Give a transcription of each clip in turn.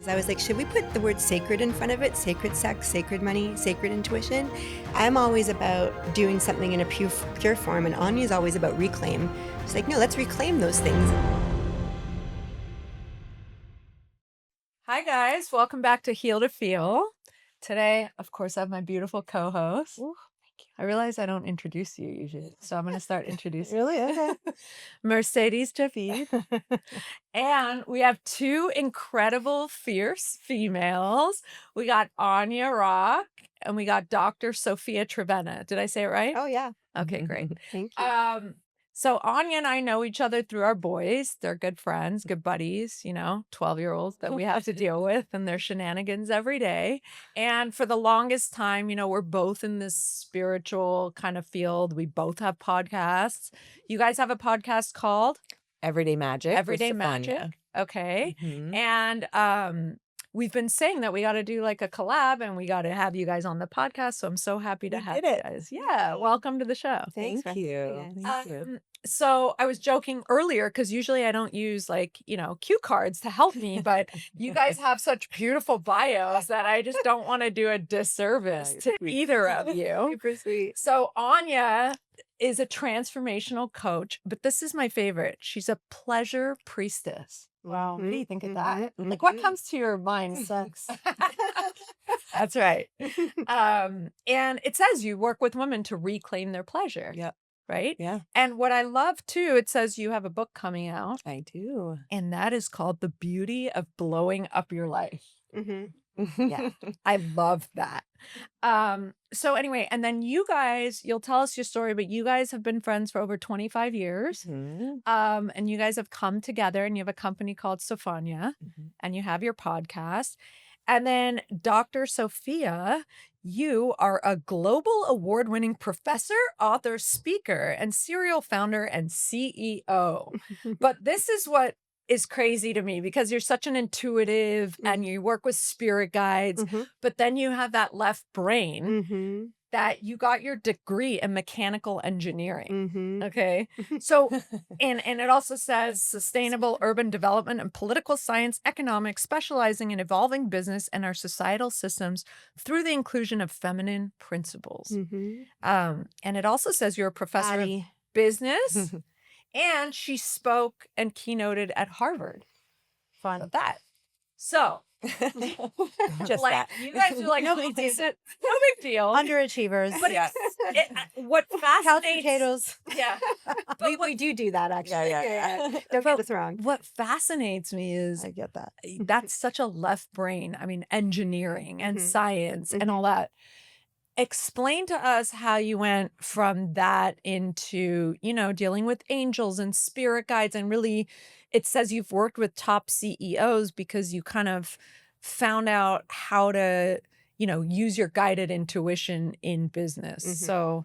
I was like, should we put the word sacred in front of it? Sacred sex, sacred money, sacred intuition. I'm always about doing something in a pure form, and Áine is always about reclaim. She's like, no, let's reclaim those things. Hi guys, welcome back to Heal to Feel. Today, of course, I have my beautiful co-host. Ooh, I realize I don't introduce you usually, so I'm going to start introducing really? Okay. Mercedes Javid. And we have two incredible, fierce females. We got Áine Rock and we got Dr. Sophia Trevenna. Did I say it right? Oh, yeah. Okay, great. Thank you. So Áine and I know each other through our boys. They're good friends, good buddies, 12-year-olds that we have to deal with and their shenanigans every day. And for the longest time, we're both in this spiritual kind of field. We both have podcasts. You guys have a podcast called Everyday Magic. Everyday Magic. Okay. Mhm. And we've been saying that we got to do like a collab and we got to have you guys on the podcast. So I'm so happy to We have did you it. guys. Yeah. Welcome to the show. Thanks for Thank you. having us. Thank you. So I was joking earlier because usually I don't use cue cards to help me, but you guys have such beautiful bios that I just don't want to do a disservice Yeah, to either of you. Super sweet. So Áine is a transformational coach, but this is my favorite. She's a pleasure priestess. Wow. What do you think of that? Like what comes to your mind, sex? That's right. And it says you work with women to reclaim their pleasure. Yep. Right? Yeah, And what I love too, it says you have a book coming out, I do. and that is called The Beauty of Blowing Up Your Life. Yeah. I love that. So anyway, and then you guys, you'll tell us your story, but you guys have been friends for over 25 years. Mhm. And you guys have come together and you have a company called Sophia Mhm. and you have your podcast. And then Dr. Sophia, you are a global award-winning professor, author, speaker, and serial founder and CEO. But this is what is crazy to me because you're such an intuitive and you work with spirit guides, but then you have that left brain that you got your degree in mechanical engineering. Okay. So, and it also says sustainable urban development and political science, economics, specializing in evolving business and our societal systems through the inclusion of feminine principles. And it also says you're a professor of business and she spoke and keynoted at Harvard. Fun of that. So, Just like that. you guys are like no big deal. Underachievers. But Yes. what Couch fascinates potatoes. yeah, We do that actually. Yeah. Don't get us wrong. what fascinates me is I get that. that's such a left brain. I mean, engineering and science and all that. Explain to us how you went from that into, dealing with angels and spirit guides. And really, it says you've worked with top CEOs because you kind of found out how to, use your guided intuition in business. So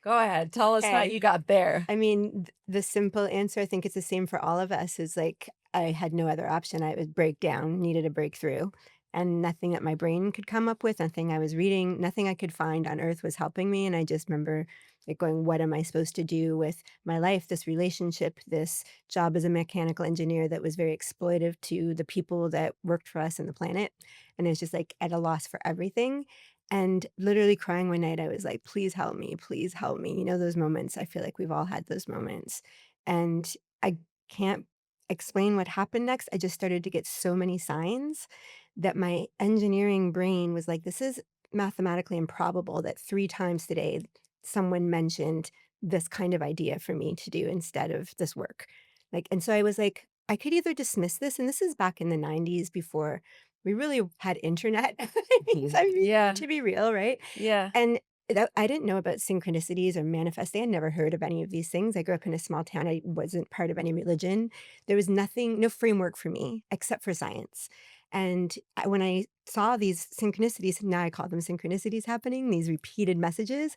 go ahead. Tell us how Okay. you got there. I mean, the simple answer, I think it's the same for all of us, is like I had no other option. I would break down, needed a breakthrough, and nothing that my brain could come up with, nothing I was reading, nothing I could find on earth was helping me. And I just remember like going, what am I supposed to do with my life, this relationship, this job as a mechanical engineer that was very exploitive to the people that worked for us and the planet. And it was just like at a loss for everything. And literally crying one night, I was like, please help me, please help me. You know, those moments, I feel like we've all had those moments. And I can't explain what happened next. I just started to get so many signs that my engineering brain was like, this is mathematically improbable that 3 times today someone mentioned this kind of idea for me to do instead of this work. Like, and so I was like, I could either dismiss this, and this is back in the 90s before we really had internet. I mean, Yeah. to be real, right? Yeah. And I didn't know about synchronicities or manifesting. I never heard of any of these things. I grew up in a small town. I wasn't part of any religion. There was nothing, no framework for me except for science. And when I saw these synchronicities, now I call them synchronicities happening, these repeated messages,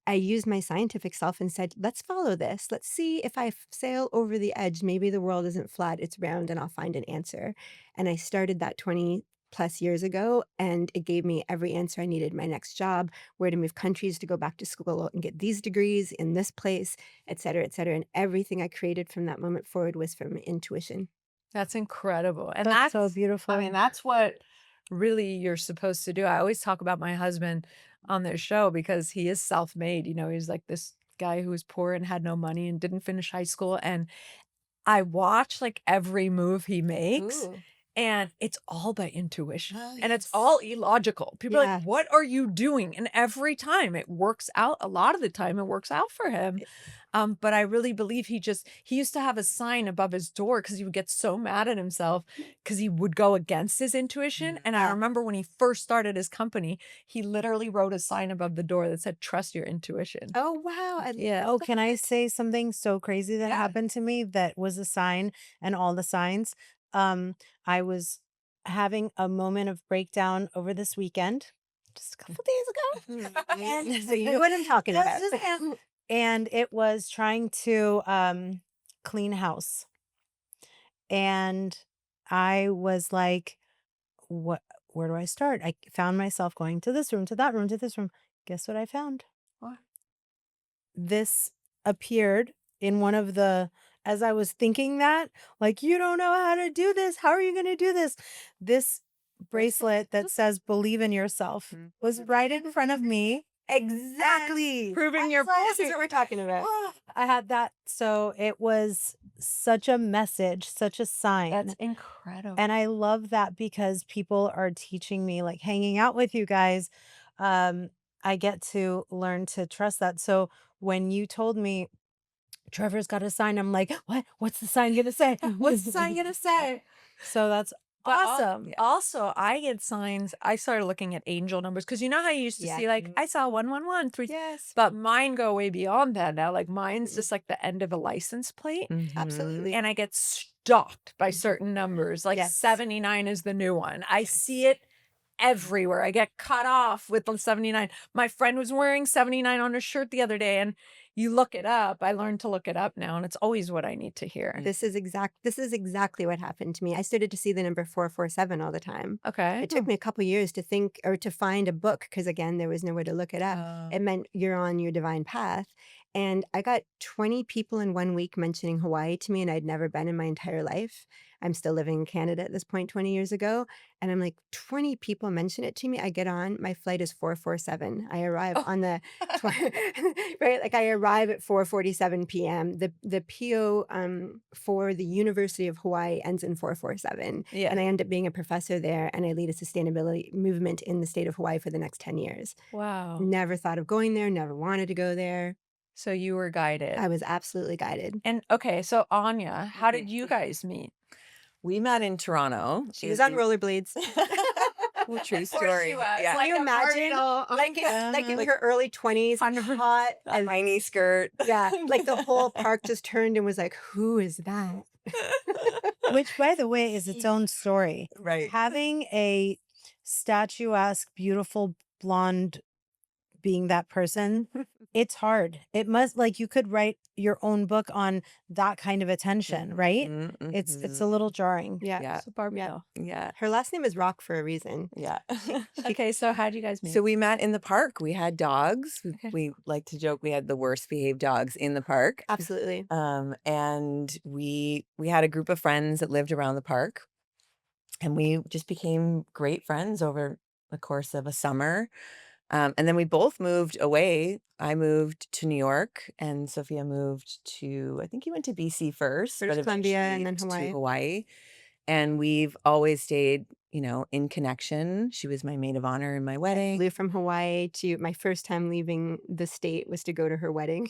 I used my scientific self and said, let's follow this. Let's see if I sail over the edge. Maybe the world isn't flat, it's round, and I'll find an answer. And I started that 20 plus years ago, and it gave me every answer I needed. My next job, where to move countries to go back to school and get these degrees in this place, et cetera, et cetera. And everything I created from that moment forward was from intuition. That's incredible. And That's so I mean, beautiful. that's what really you're supposed to do. I always talk about my husband on this show because he is self-made. He's like this guy who was poor and had no money and didn't finish high school. And I watch like every move he makes, Ooh. and it's all by intuition. Oh, And it's yes. all illogical. People are like, Yeah. what are you doing? And every time it works out, a lot of the time it works out for him. But I really believe he used to have a sign above his door because he would get so mad at himself because he would go against his intuition. And I Yeah. remember when he first started his company, he literally wrote a sign above the door that said, trust your intuition. Oh, wow. Yeah. Oh, can I say something so crazy that Yeah. happened to me that was a sign and all the signs? I was having a moment of breakdown over this weekend, just a couple days ago. And So you know what I'm talking about. Yes, and it was trying to clean house. And I was like, what where do I start? I found myself going to this room, to that room, to this room. Guess what I found? What? This appeared in one of the as I was thinking that, like, you don't know how to do this. How are you going to do this? This bracelet that says believe in yourself was right in front of me. Exactly. Proving your This is what we're talking about. I had that. So it was such a message, such a sign. That's incredible. And I love that because people are teaching me, like hanging out with you guys. I get to learn to trust that. So when you told me Trevor's got a sign, I'm like, what? What's the sign gonna say? What's the sign gonna say? So that's awesome. Also, I get signs. I started looking at angel numbers because you know how you used to Yeah. see like I saw 111 3. Yes. But mine go way beyond that now. Like mine's just like the end of a license plate. Absolutely. And I get stalked by certain numbers. Like Yes. 79 is the new one. I see it everywhere. I get cut off with the 79. My friend was wearing 79 on her shirt the other day, and you look it up. I learned to look it up now, and it's always what I need to hear. This is exactly what happened to me. I started to see the number 447 all the time. Okay. It took me a couple years to think or to find a book because again, there was nowhere to look it up. It meant you're on your divine path. And I got 20 people in 1 week mentioning Hawaii to me, and I'd never been in my entire life. I'm still living in Canada at this point 20 years ago. And I'm like, 20 people mention it to me. I get on, my flight is 447. I arrive on the, right? Like I arrive at 4:47 p.m. The PO for the University of Hawaii ends in 4:47. Yeah. And I end up being a professor there, and I lead a sustainability movement in the state of Hawaii for the next 10 years. Wow. Never thought of going there, never wanted to go there. So you were guided. I was absolutely guided. And okay, so Anya, how did you guys meet? We met in Toronto. She was on rollerblades. True story. Yeah. Can you imagine? Like in her early 20s, hot A as tiny skirt. yeah, like the whole park just turned and was like, who is that? Which, by the way, is its own story. Right. Having a statuesque, beautiful blonde being that person, it's hard. It must, like, you could write your own book on that kind of attention, right? It's a little jarring. Yeah. Yeah. So Barbie Yeah. doll. Yeah. Her last name is Rock for a reason. Yeah. Okay, so how did you guys meet? So we met in the park. We had dogs. Okay. We like to joke we had the worst behaved dogs in the park. Absolutely. And we had a group of friends that lived around the park, and we just became great friends over the course of a summer. And then we both moved away. I moved to New York, and Sophia moved to, I think you went to BC first, British but Columbia eventually and then Hawaii. to Hawaii. And we've always stayed, in connection. She was my maid of honor in my wedding. Flew from Hawaii to my first time leaving the state was to go to her wedding.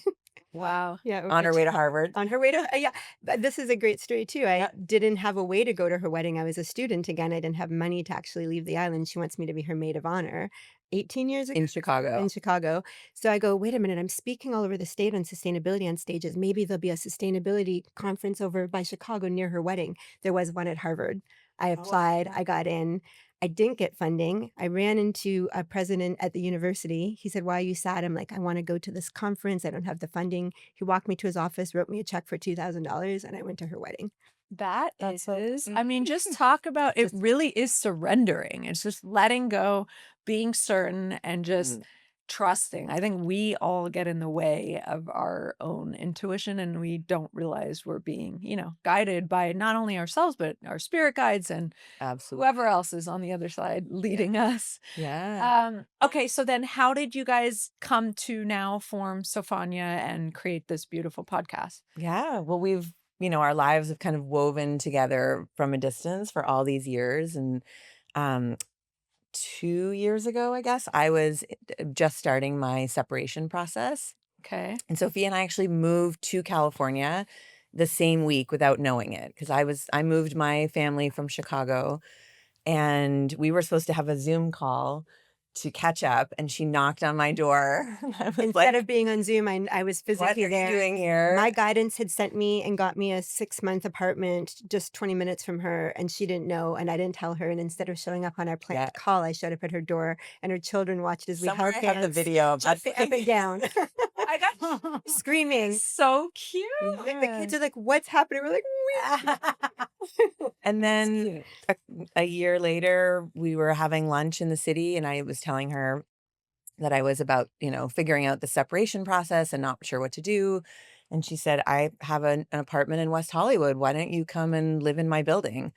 Wow. Yeah. On her way to Harvard. On her way to, yeah. But this is a great story too. I didn't have a way to go to her wedding. I was a student again. I didn't have money to actually leave the island. She wants me to be her maid of honor 18 years ago. In Chicago. In Chicago. So I go, wait a minute, I'm speaking all over the state on sustainability on stages. Maybe there'll be a sustainability conference over by Chicago near her wedding. There was one at Harvard. I applied, I got in. I didn't get funding. I ran into a president at the university. He said, why are you sad? I'm like, I want to go to this conference. I don't have the funding. He walked me to his office, wrote me a check for $2,000, and I went to her wedding. That's I mean, just talk about it really is surrendering. It's just letting go, being certain, and just trusting. I think we all get in the way of our own intuition and we don't realize we're being, guided by not only ourselves, but our spirit guides and Absolutely. whoever else is on the other side leading us. Yeah. Okay, so then how did you guys come to now form Sophia and create this beautiful podcast? Yeah. Well, our lives have kind of woven together from a distance for all these years. And um, 2 years ago, I guess, I was just starting my separation process. Okay. And Sophia and I actually moved to California the same week without knowing it because I moved my family from Chicago and we were supposed to have a Zoom call to catch up, and she knocked on my door. I was Instead like, of being on Zoom, I was "What are physically you there. doing My here?" guidance had sent me and got me a 6-month apartment just 20 minutes from her, and she didn't know, and I didn't tell her. And instead of showing up on our Yeah. planned call, I showed up at her door, and her children watched as we Somewhere held I have the hands, video of that. jumping up and down, I got screaming. so cute. The kids are like, "What's happening?" We're like, And That's then cute. a year later, we were having lunch in the city, and I was telling her that I was about, figuring out the separation process and not sure what to do. And she said, "I have an apartment in West Hollywood. Why don't you come and live in my building?"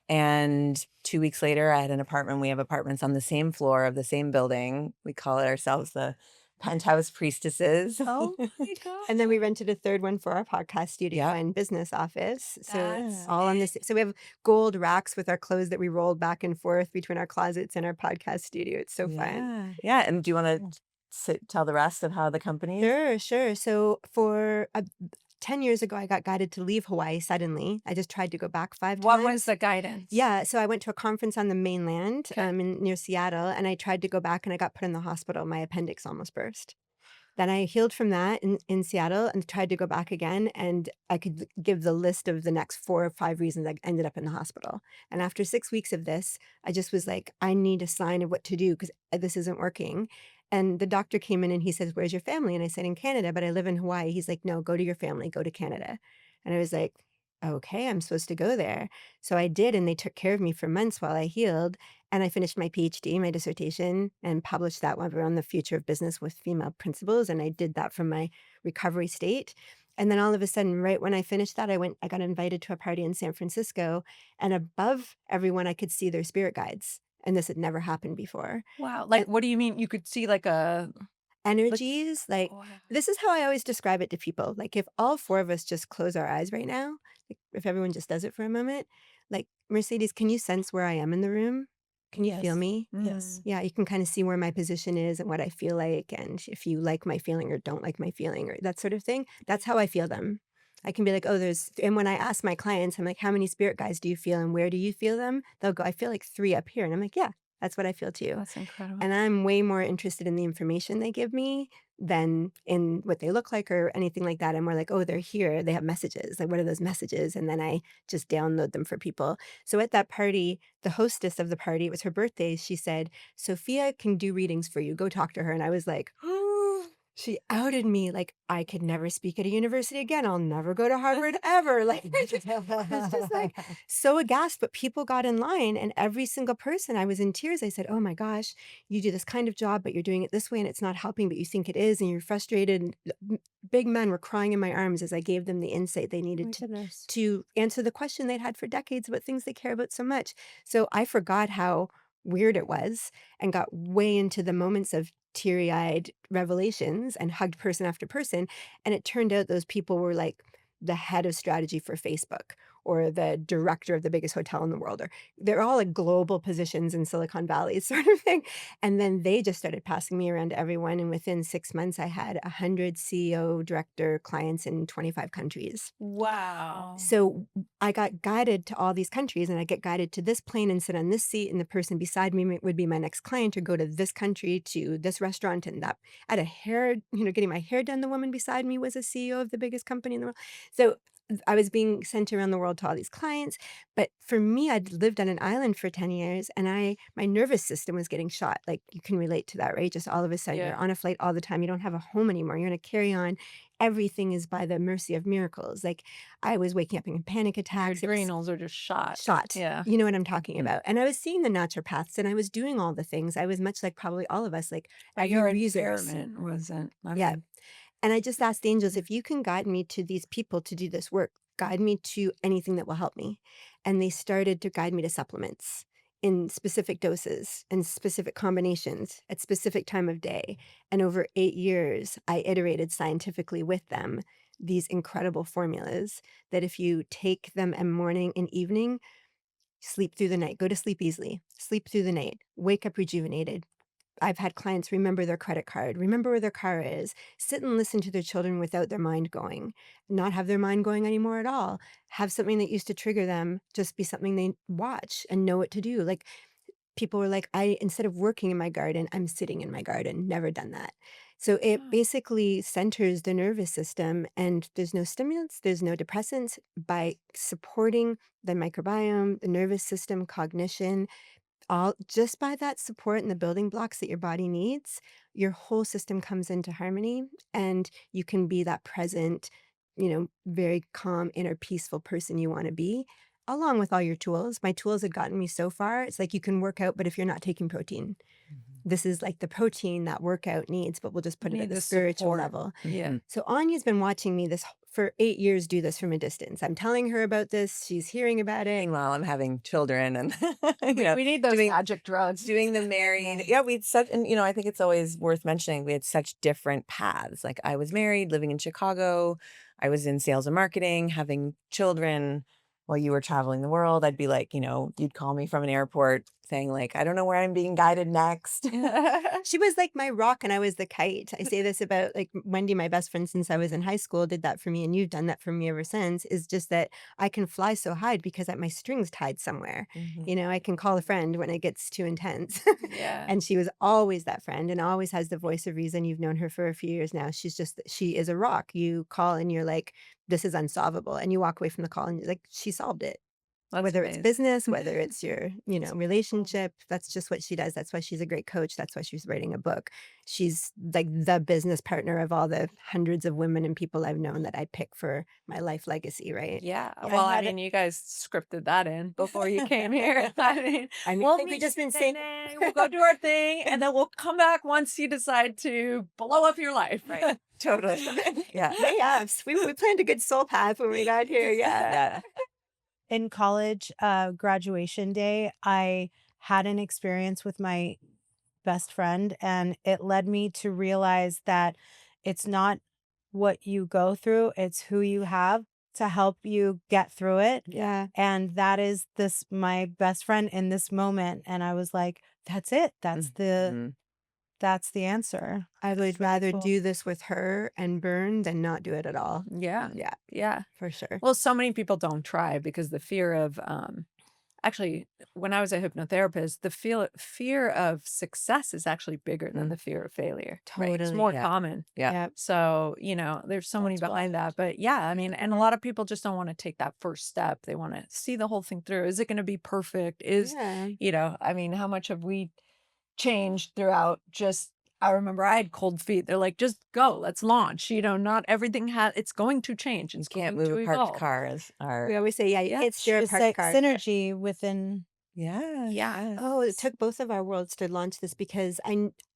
And 2 weeks later, I had an apartment. We have apartments on the same floor of the same building. We call it ourselves the Penthouse Priestesses. Oh my god. And then we rented a third one for our podcast studio Yep. and business office. So it's That's all on this. it. So we have gold racks with our clothes that we rolled back and forth between our closets and our podcast studio. It's so fun. Yeah. Yeah. And do you want to tell the rest of how the company is? Sure, sure. So for 10 years ago, I got guided to leave Hawaii suddenly. I just tried to go back 5 What times. was the guidance? Yeah, so I went to a conference on the mainland, Okay. near Seattle, and I tried to go back and I got put in the hospital. My appendix almost burst. Then I healed from that in Seattle and tried to go back again, and I could give the list of the next 4 or 5 reasons I ended up in the hospital. And after 6 weeks of this, I just was like, "I need a sign of what to do because this isn't working." And the doctor came in and he says, "Where's your family?" And I said, "In Canada, but I live in Hawaii." He's like, "No, go to your family, go to Canada." And I was like, "Okay, I'm supposed to go there." So I did, and they took care of me for months while I healed. And I finished my PhD, my dissertation, and published that one around the future of business with female principles. And I did that from my recovery state. And then all of a sudden, right when I finished that, I got invited to a party in San Francisco. And above everyone, I could see their spirit guides. And this had never happened before. Wow. Like, what do you mean? You could see like a Energies, like, wow. this is how I always describe it to people. Like, if all 4 of us just close our eyes right now, like, if everyone just does it for a moment, like, Mercedes, can you sense where I am in the room? Can you feel Yes. me? Yes. Yeah, you can kind of see where my position is and what I feel like, and if you like my feeling or don't like my feeling or that sort of thing. That's how I feel them. I can be like, oh, and when I ask my clients, I'm like, how many spirit guides do you feel and where do you feel them? They'll go, I feel like 3 up here. And I'm like, yeah, that's what I feel too. That's incredible. And I'm way more interested in the information they give me than in what they look like or anything like that. I'm more like, oh, they're here. They have messages. Like, what are those messages? And then I just download them for people. So at that party, the hostess of the party, it was her birthday. She said, Sophia can do readings for you. Go talk to her. And I was like, she outed me like I could never speak at a university again. I'll never go to Harvard ever. Like, I was just like so aghast. But people got in line, and every single person, I was in tears. I said, "Oh my gosh, you do this kind of job, but you're doing it this way, and it's not helping, but you think it is, and you're frustrated." And big men were crying in my arms as I gave them the insight they Oh needed my goodness. to answer the question they'd had for decades about things they care about so much. So I forgot how weird it was and got way into the moments of teary-eyed revelations and hugged person after person. And it turned out those people were like the head of strategy for Facebook or the director of the biggest hotel in the world, or they're all like global positions in Silicon Valley sort of thing. And then they just started passing me around to everyone. And within 6 months, I had 100 CEO director clients in 25 countries. Wow. So I got guided to all these countries, and I get guided to this plane and sit on this seat, and the person beside me would be my next client, or go to this country to this restaurant and that. At a hair, getting my hair done, the woman beside me was a CEO of the biggest company in the world. So I was being sent around the world to all these clients, but for me, I'd lived on an island for 10 years and my nervous system was getting shot. Like you can relate to that, right? Just all of a sudden you're Yeah. on a flight all the time. You don't have a home anymore. You're going to carry on. Everything is by the mercy of miracles. Like I was waking up in panic Your attacks. It was adrenals are just shot. shot. Yeah. You know what I'm talking Mm. about. And I was seeing the naturopaths and I was doing all the things. I was much like probably all of us, like But every your resource. environment wasn't. I Yeah. mean, And I just asked the angels, if you can guide me to these people to do this work, guide me to anything that will help me. And they started to guide me to supplements in specific doses and specific combinations at specific time of day. And over 8 years, I iterated scientifically with them these incredible formulas that if you take them in morning and evening, sleep through the night, go to sleep easily, sleep through the night, wake up rejuvenated. I've had clients remember their credit card, remember where their car is, sit and listen to their children without their mind going, not have their mind going anymore at all. Have something that used to trigger them just be something they watch and know what to do. Like people were like, I instead of working in my garden, I'm sitting in my garden. Never done that. So it oh, basically centers the nervous system and there's no stimulants, there's no depressants by supporting the microbiome, the nervous system, cognition, all just by that support and the building blocks that your body needs, your whole system comes into harmony and you can be that present, very calm, inner peaceful person you want to be, along with all your tools. My tools had gotten me so far. It's like you can work out, but if you're not taking protein, Mhm. this is like the protein that workout needs, but we'll just you put it at need the the spiritual support. level. Yeah. Mhm. So Anya's been watching me for 8 years do this from a distance. I'm telling her about this. She's hearing about it. While I'm having children and We need those doing magic drugs. doing the married. Yeah, we had such, and I think it's always worth mentioning we had such different paths. Like I was married, living in Chicago. I was in sales and marketing, having children while you were traveling the world. I'd be like, you'd call me from an airport saying like, I don't know where I'm being guided next. She was like my rock and I was the kite. I say this about like Wendy, my best friend since I was in high school, did that for me and you've done that for me ever since, is just that I can fly so high because my string's tied somewhere. Mhm. I can call a friend when it gets too intense. Yeah. And she was always that friend and always has the voice of reason. You've known her for a few years now. She is a rock. You call and you're like, this is unsolvable. And you walk away from the call and you're like, she solved it. That's Whether it's amazing. business, whether it's your, relationship, that's just what she does. That's why she's a great coach. That's why she's writing a book. She's like the business partner of all the hundreds of women and people I've known that I pick for my life legacy, right? Yeah. Yeah. Well, I had mean, you guys scripted that in before you came here. I We'll think we meet just been and saying then we'll go do our thing, and then we'll come back once you decide to blow up your life. Right. Totally. Yeah. yeah, we planned a good soul path when we got here. Yeah. Yeah. In college, graduation day, I had an experience with my best friend, and it led me to realize that it's not what you go through, it's who you have to help you get through it. Yeah. And that is my best friend in this moment. And I was like, that's it. Mhm. That's the answer. I would It's really rather cool. do this with her and burn than not do it at all. Yeah. Yeah, Yeah. for sure. Well, so many people don't try because the fear of actually, when I was a hypnotherapist, the fear of success is actually bigger than the fear of failure. Right? It's Totally. more Yeah. common. Yeah. Yep. So, there's so many That's behind that. But yeah, I mean, and a lot of people just don't want to take that first step. They want to see the whole thing through. Is it going to be perfect? Yeah. I mean, how much have we changed throughout just I remember I had cold feet. They're like, just go, let's launch. Not everything it's going to change. You It's can't going move to a parked evolve. car as our We always say, yeah, you Yeah. can't steer a Just parked like car. synergy within. yeah. Yeah. Oh, it took both of our worlds to launch this because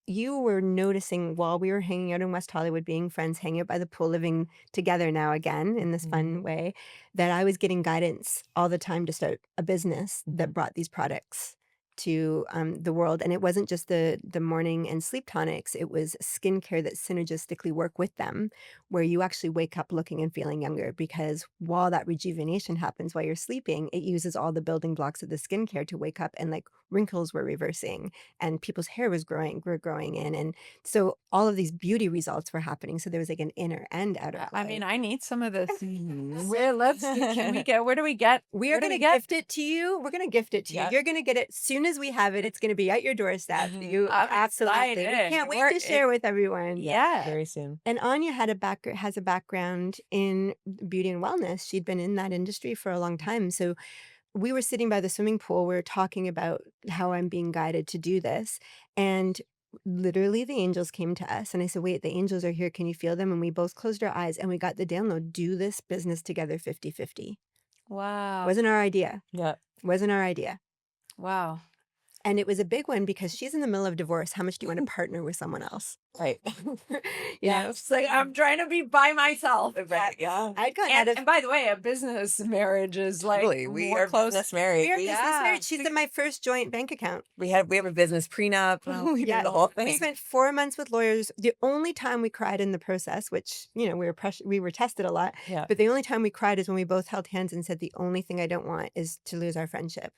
you were noticing while we were hanging out in West Hollywood, being friends, hanging out by the pool, living together now again in this fun way, that I was getting guidance all the time to start a business that brought these products to the world. And it wasn't just the morning and sleep tonics, it was skincare that synergistically work with them, where you actually wake up looking and feeling younger because while that rejuvenation happens while you're sleeping, it uses all the building blocks of the skincare to wake up and like wrinkles were reversing and people's hair were growing in. And so all of these beauty results were happening. So there was like an inner and outer I mean, glow. I need some of this. Mhm. Can we get, where do we get? We are where do going to we get? gift it to you. We're going to gift it to you. Yep. You're going to get it soon soon as we have it, it's going to be at your doorstep. You I'm absolutely. We excited. can't wait to share with everyone. Yeah. Very soon. And Áine has a background in beauty and wellness. She'd been in that industry for a long time. So we were sitting by the swimming pool. We were talking about how I'm being guided to do this. And literally the angels came to us. And I said, wait, the angels are here. Can you feel them? And we both closed our eyes and we got the download. Do this business together 50-50. Wow. Wasn't our idea. Yeah. Wasn't our idea. Wow. And it was a big one because she's in the middle of divorce. How much do you want to partner with someone else? Right. Yeah. It's like, I'm trying to be by myself. Right. Yeah. I'd gone out of And by the way, a business marriage is like Totally. We more are close. business married. we are We, business Yeah. married. She's in my first joint bank account. we have a business prenup. We Yeah. did the whole We thing. spent 4 months with lawyers. The only time we cried in the process, which, you know, we were tested a lot, Yeah. but the only time we cried is when we both held hands and said, the only thing I don't want is to lose our friendship.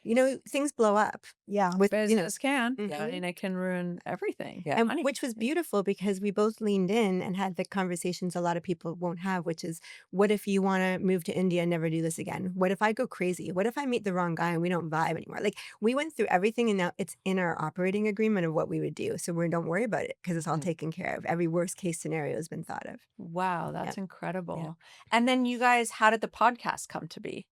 You know, things blow up Yeah. with, you know, Business can. Mhm. Yeah. And it can ruin everything. Yeah. and Money. which was beautiful because we both leaned in and had the conversations a lot of people won't have, which is, what if you want to move to India and never do this again? What if I go crazy? What if I meet the wrong guy and we don't vibe anymore? Like, we went through everything and now it's in our operating agreement of what we would do. So we don't worry about it because it's all taken care of. Every worst case scenario has been thought of. Wow. That's Yeah. incredible. And then you guys, how did the podcast come to be?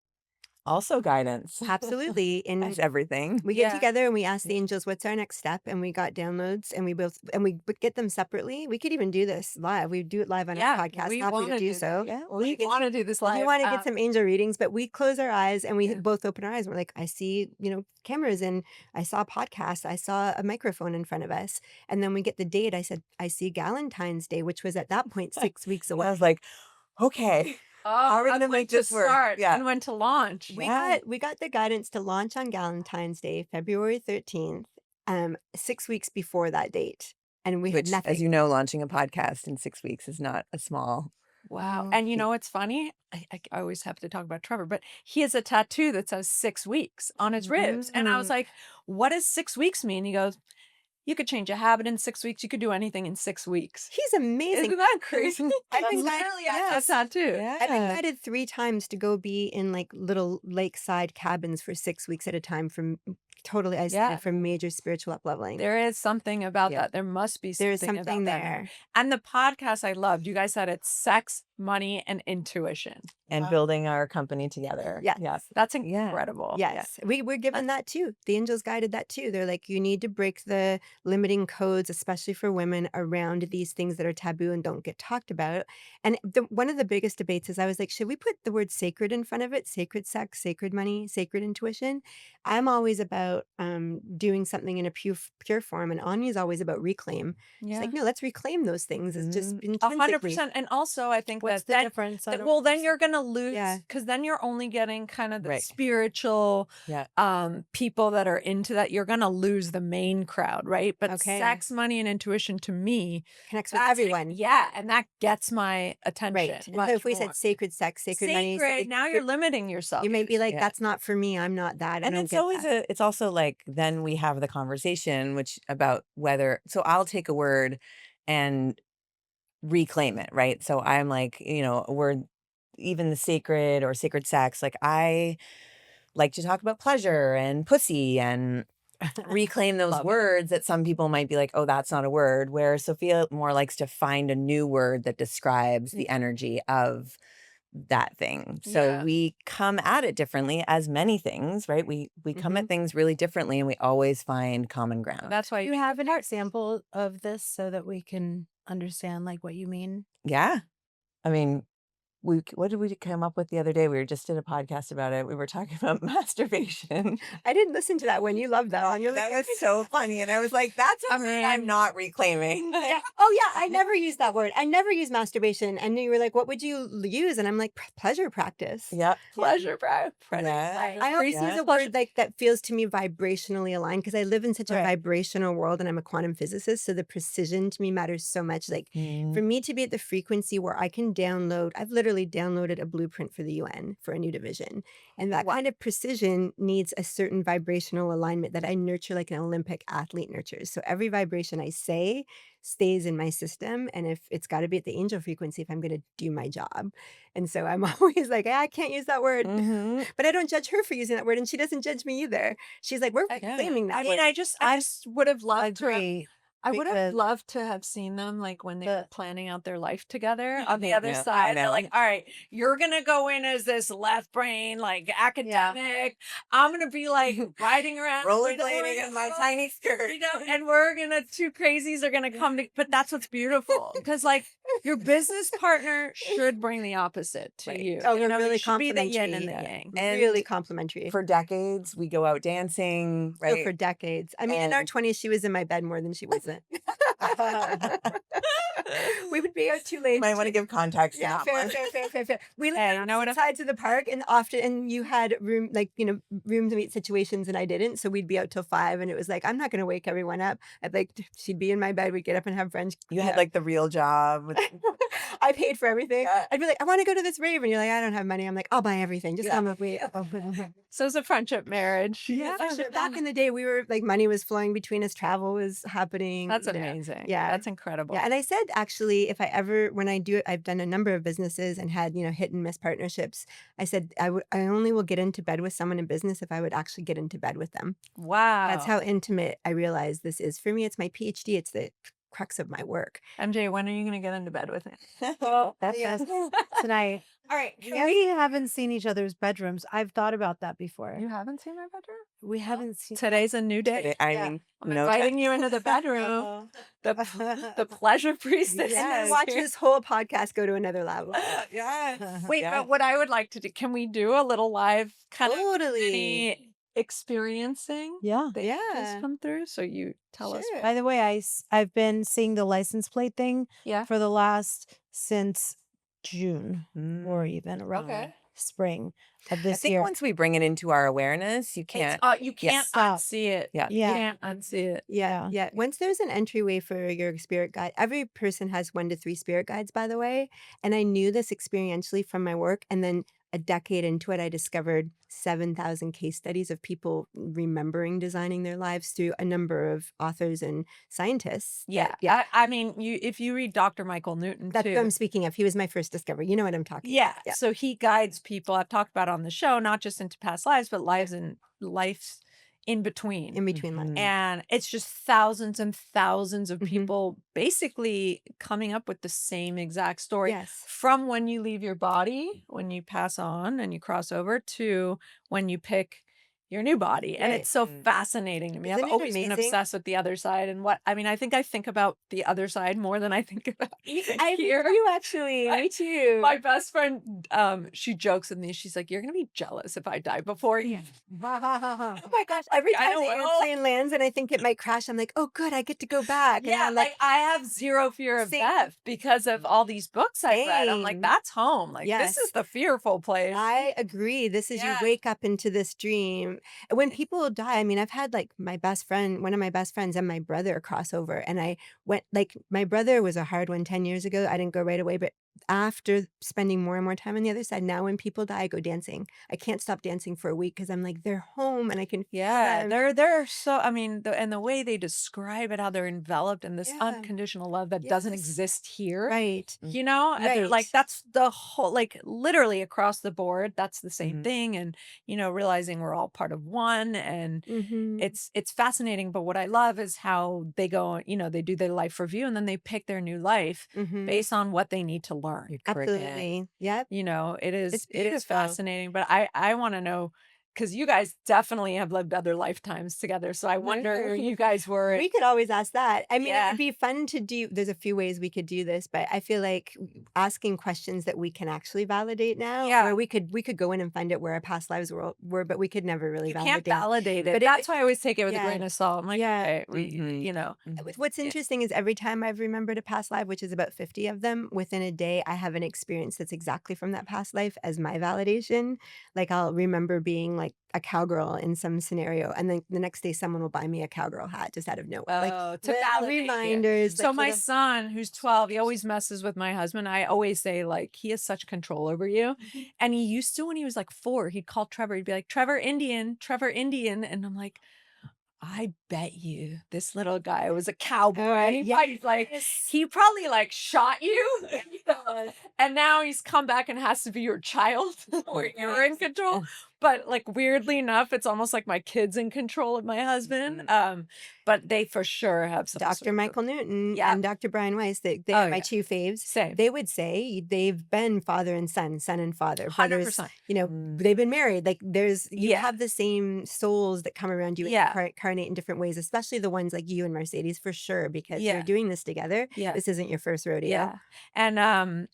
Also guidance. Absolutely. That's And everything. we get Yeah. together and we ask the angels, what's our next step? And we got downloads and we get them separately. We could even do this live. We do it live on Yeah, our podcast. we Happy wanna to do do so. Yeah. We want to do this If live. you want to get some angel readings, but we close our eyes and we Yeah. both open our eyes. We're like, I see, you know, cameras and I saw a podcast. I saw a microphone in front of us. And then we get the date. I said, I see Galentine's Day, which was at that point 6 weeks I away. was like, okay. Oh, How are we and gonna when make to this work? start Yeah. and when to launch. We got the guidance to launch on Galentine's Day, February 13th, 6 weeks before that date. And we had Which, nothing. as you know, launching a podcast in 6 weeks is not a small. Wow. Mhm. And you know what's funny? I always have to talk about Trevor, but he has a tattoo that says 6 weeks on his ribs. And I was like, what does 6 weeks mean? He goes, you could change a habit in 6 weeks. You could do anything in 6 weeks. He's amazing. Isn't that crazy? I've That's been literally guided, a tattoo. I've been guided 3 times to go be in like little lakeside cabins for 6 weeks at a time from totally isolated from major spiritual up-leveling. There is something about Yeah. that. There must be There's something something about that. there. And the podcast I loved. You guys said it's sex, money, and intuition. And building our company together. Yes. Yes. That's Yeah. incredible. Yes, we were given that too. The angels guided that too. They're like, you need to break the limiting codes, especially for women, around these things that are taboo and don't get talked about. And one of the biggest debates is I was like, should we put the word sacred in front of it? Sacred sex, sacred money, sacred intuition. I'm always about doing something in a pure form, and Anya's always about reclaim. Yeah. It's like, no, let's reclaim those things. It's just intrinsically. 100%. And also, I think What's that the difference? I don't well, then you're gonna lose, Yeah. because then you're only getting kind of the Right. spiritual Yeah. people that are into that. You're gonna lose the main crowd, right? But Okay. sex, money, and intuition to me, Connects with that's- everyone. Yeah, and that gets my attention. Right. And so much if we more. said sacred sex, sacred money, now you're limiting yourself. you may be like, Yeah. that's not for me. I'm not that. I And don't it's get always that. it's also like, then we have the conversation, which about whether, so I'll take a word and reclaim it, right? So I'm like, you know, a word, even the sacred or sacred sex, like I like to talk about pleasure and pussy and reclaim those Love it. words that some people might be like, oh, that's not a word, where Sophia more likes to find a new word that describes the energy of that thing. So Yeah. we come at it differently, as many things, right? We come at things really differently, and we always find common ground. That's why Do you have an example of this so that we can understand like what you mean? Yeah. I mean, what did we come up with the other day? We just did a podcast about it. We were talking about masturbation. I didn't listen to that one. You loved that one. You're like, That was so funny. And I was like, that's a word I'm not reclaiming. yeah. Oh yeah, I never use that word. I never use masturbation. And you were like, what would you use? And I'm like, pleasure practice. Yep. pleasure, bro. Yeah. I always use Yeah. a word like that feels to me vibrationally aligned because I live in such a Right. vibrational world and I'm a quantum physicist. So the precision to me matters so much. Like Mm. for me to be at the frequency where I can download, I've literally literally downloaded a blueprint for the UN for a new division. And that Wow. kind of precision needs a certain vibrational alignment that I nurture like an Olympic athlete nurtures. So every vibration I say stays in my system. And if it's got to be at the angel frequency, if I'm going to do my job. And so I'm always like, I can't use that word. Mhm. But I don't judge her for using that word. And she doesn't judge me either. She's like, we're Yeah. claiming that I mean, word. I just would have loved to have Agree. I would have Because loved to have seen them like when they were the planning out their life together on the Yeah. other Yeah, I side. They're know. like, all right, you're gonna go in as this left brain, like academic. I'm gonna be like riding around with Rollerblading in my tiny skirt. and we're gonna two crazies are gonna come to but that's what's beautiful. Because like your business partner should bring the opposite to Right. you. Oh, You we're know, really you should be the yin and complimentary. the Yeah. yang. And Really complimentary. for decades, we go out dancing, Oh, for right? decades. I mean, in our And 20s, she was in my bed more than she wasn't. We would be out too late. might want to give context to Yeah, that fair, one. fair. We lived Hey, on you know what? opposite sides of the park, and often, and you had room, like, room to meet situations, and I didn't. So we'd be out till 5, and it was like, I'm not going to wake everyone up. I'd like, she'd be in my bed. We'd get up and have brunch. You had Yeah. like the real job. With, I paid for everything. Yeah. I'd be like, I want to go to this rave. And you're like, I don't have money. I'm like, I'll buy everything. Just Yeah. come with me. So it's a friendship marriage. Yeah, but back in the day, we were like, money was flowing between us. Travel was happening. That's you know. amazing. Yeah. That's incredible. Yeah, and I said actually, if I ever, when I do it, I've done a number of businesses and had hit and miss partnerships. I said I only will get into bed with someone in business if I would actually get into bed with them. Wow. That's how intimate I realize this is for me. It's my PhD. It's the crux of my work. MJ, when are you going to get into bed with him? that's tonight. All right. We haven't seen each other's bedrooms. I've thought about that before. You haven't seen my bedroom? We haven't seen. Today's a new day. I Yeah. mean, I'm no. inviting you into the bedroom. The pleasure priestess. And then is watch here. this whole podcast go to another level. Yeah. Wait, Yeah. but what I would like to do, can we do a little live kind of Totally. mini experiencing Yeah. that Yeah. has come through? So you tell us. Sure. By the way, I've been seeing the license plate thing Yeah. for the last since June or even around Okay. spring of I this think year. once we bring it into our awareness, you can't. You can't Stop. unsee it. Yeah. You Yeah. can't unsee it. Yeah. Once there's an entryway for your spirit guide, every person has 1 to 3 spirit guides, by the way. And I knew this experientially from my work. And then a decade into it, I discovered 7,000 case studies of people remembering designing their lives through a number of authors and scientists. Yeah. Yeah. I mean, if you read Dr. Michael Newton That's too. what I'm speaking of. He was my first discovery. You know what I'm talking Yeah. about. So he guides people. I've talked about on the show, not just into past lives, but lives and lives in between. In between lives. And it's just thousands and thousands of Mhm. people basically coming up with the same exact story Yes. from when you leave your body, when you pass on and you cross over, to when you pick your new body. And Right. it's so fascinating to me. Isn't I've it always been amazing? obsessed with the other side. And I think about the other side more than I think about I here. you actually. Me too. My best friend, she jokes with me. She's like, "You're gonna be jealous if I die before you." Oh my gosh. Every I time know, the well. airplane lands and I think it might crash, I'm like, oh, good, I get to go back. And Yeah, I'm like I have zero fear of Same. death because of all these books I've read. I'm like, Same. that's home. Like Yes. this is the fearful place. I agree. This is Yeah. you wake up into this dream. When people die, I mean, I've had like my best friend, one of my best friends and my brother cross over. And I went, like, my brother was a hard one 10 years ago. I didn't go right away, but after spending more and more time on the other side, now when people die, I go dancing. I can't stop dancing for a week because I'm like, they're home and I can feel Yeah, them. they're so. I mean, and the way they describe it, how they're enveloped in this Yeah. unconditional love that doesn't Yes. exist here. Right. You know, and they're Right. like that's the whole, like literally across the board. That's the same Mhm. thing, and realizing we're all part of one, and Mhm. it's fascinating. But what I love is how they go. They do their life review, and then they pick their new life Mhm. based on what they need to learn. Your curriculum. Absolutely. Yep. It is It's it is beautiful. fascinating, but I want to know, because you guys definitely have lived other lifetimes together. So I wonder Sure. who you guys were. We could always ask that. I mean, it Yeah. would be fun to do. There's a few ways we could do this, but I feel like asking questions that we can actually validate now, Yeah. or we could go in and find out where our past lives were, but we could never really You can't validate. validate it, But but it- that's why I always take it with a yeah. grain of salt. I'm like, Yeah. okay, Mhm. What's interesting is every time I've remembered a past life, which is about 50 of them, within a day, I have an experience that's exactly from that past life as my validation. Like I'll remember being like a cowgirl in some scenario, and then the next day someone will buy me a cowgirl hat just out of nowhere. Like Oh, to little validate you. reminders. So Like my little, son, who's 12, he always messes with my husband. I always say, like, he has such control over you. And he used to, when he was like 4, he'd call Trevor. He'd be like, Trevor Indian, Trevor Indian. And I'm like, I bet you this little guy was a cowboy. And he probably, like, he probably like shot you, you know? And now he's come back and has to be your child where you're in control. But like weirdly enough, it's almost like my kid's in control of my husband. But they for sure have some Dr. sort of, Michael Newton yeah. and Dr. Brian Weiss, they Oh, are my yeah. 2 faves. Same. They would say they've been father and son, son and father, brothers, 100%. you know, they've been married. Like there's, you Yeah. have the same souls that come around you and Yeah. incarnate in different ways, especially the ones like you and Mercedes for sure, because Yeah. you're doing this together. Yeah. This isn't your first rodeo. Yeah. And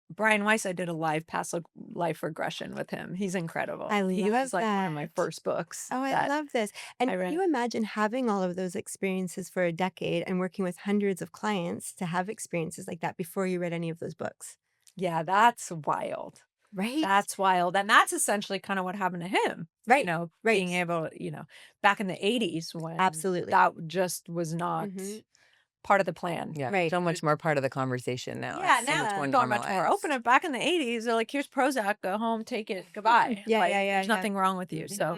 Brian Weiss, I did a live past life regression with him. He's incredible. I He love was like one of my that. first books Oh, I that love this. And I can read. you imagine having all of those experiences for a decade and working with hundreds of clients to have experiences like that before you read any of those books? Yeah, that's wild. Right? That's wild. And that's essentially kind of what happened to him. You Right. know, Right. being able, you know, back in the 80s when Absolutely. that just was not part of the plan. Yeah. Right. So much more part of the conversation now. Yeah, It's so now much more it's gone much more normalized. open. And back in the 80s, they're like, here's Prozac, go home, take it, goodbye. Yeah, Like, yeah, yeah, there's yeah. nothing wrong with you. So, All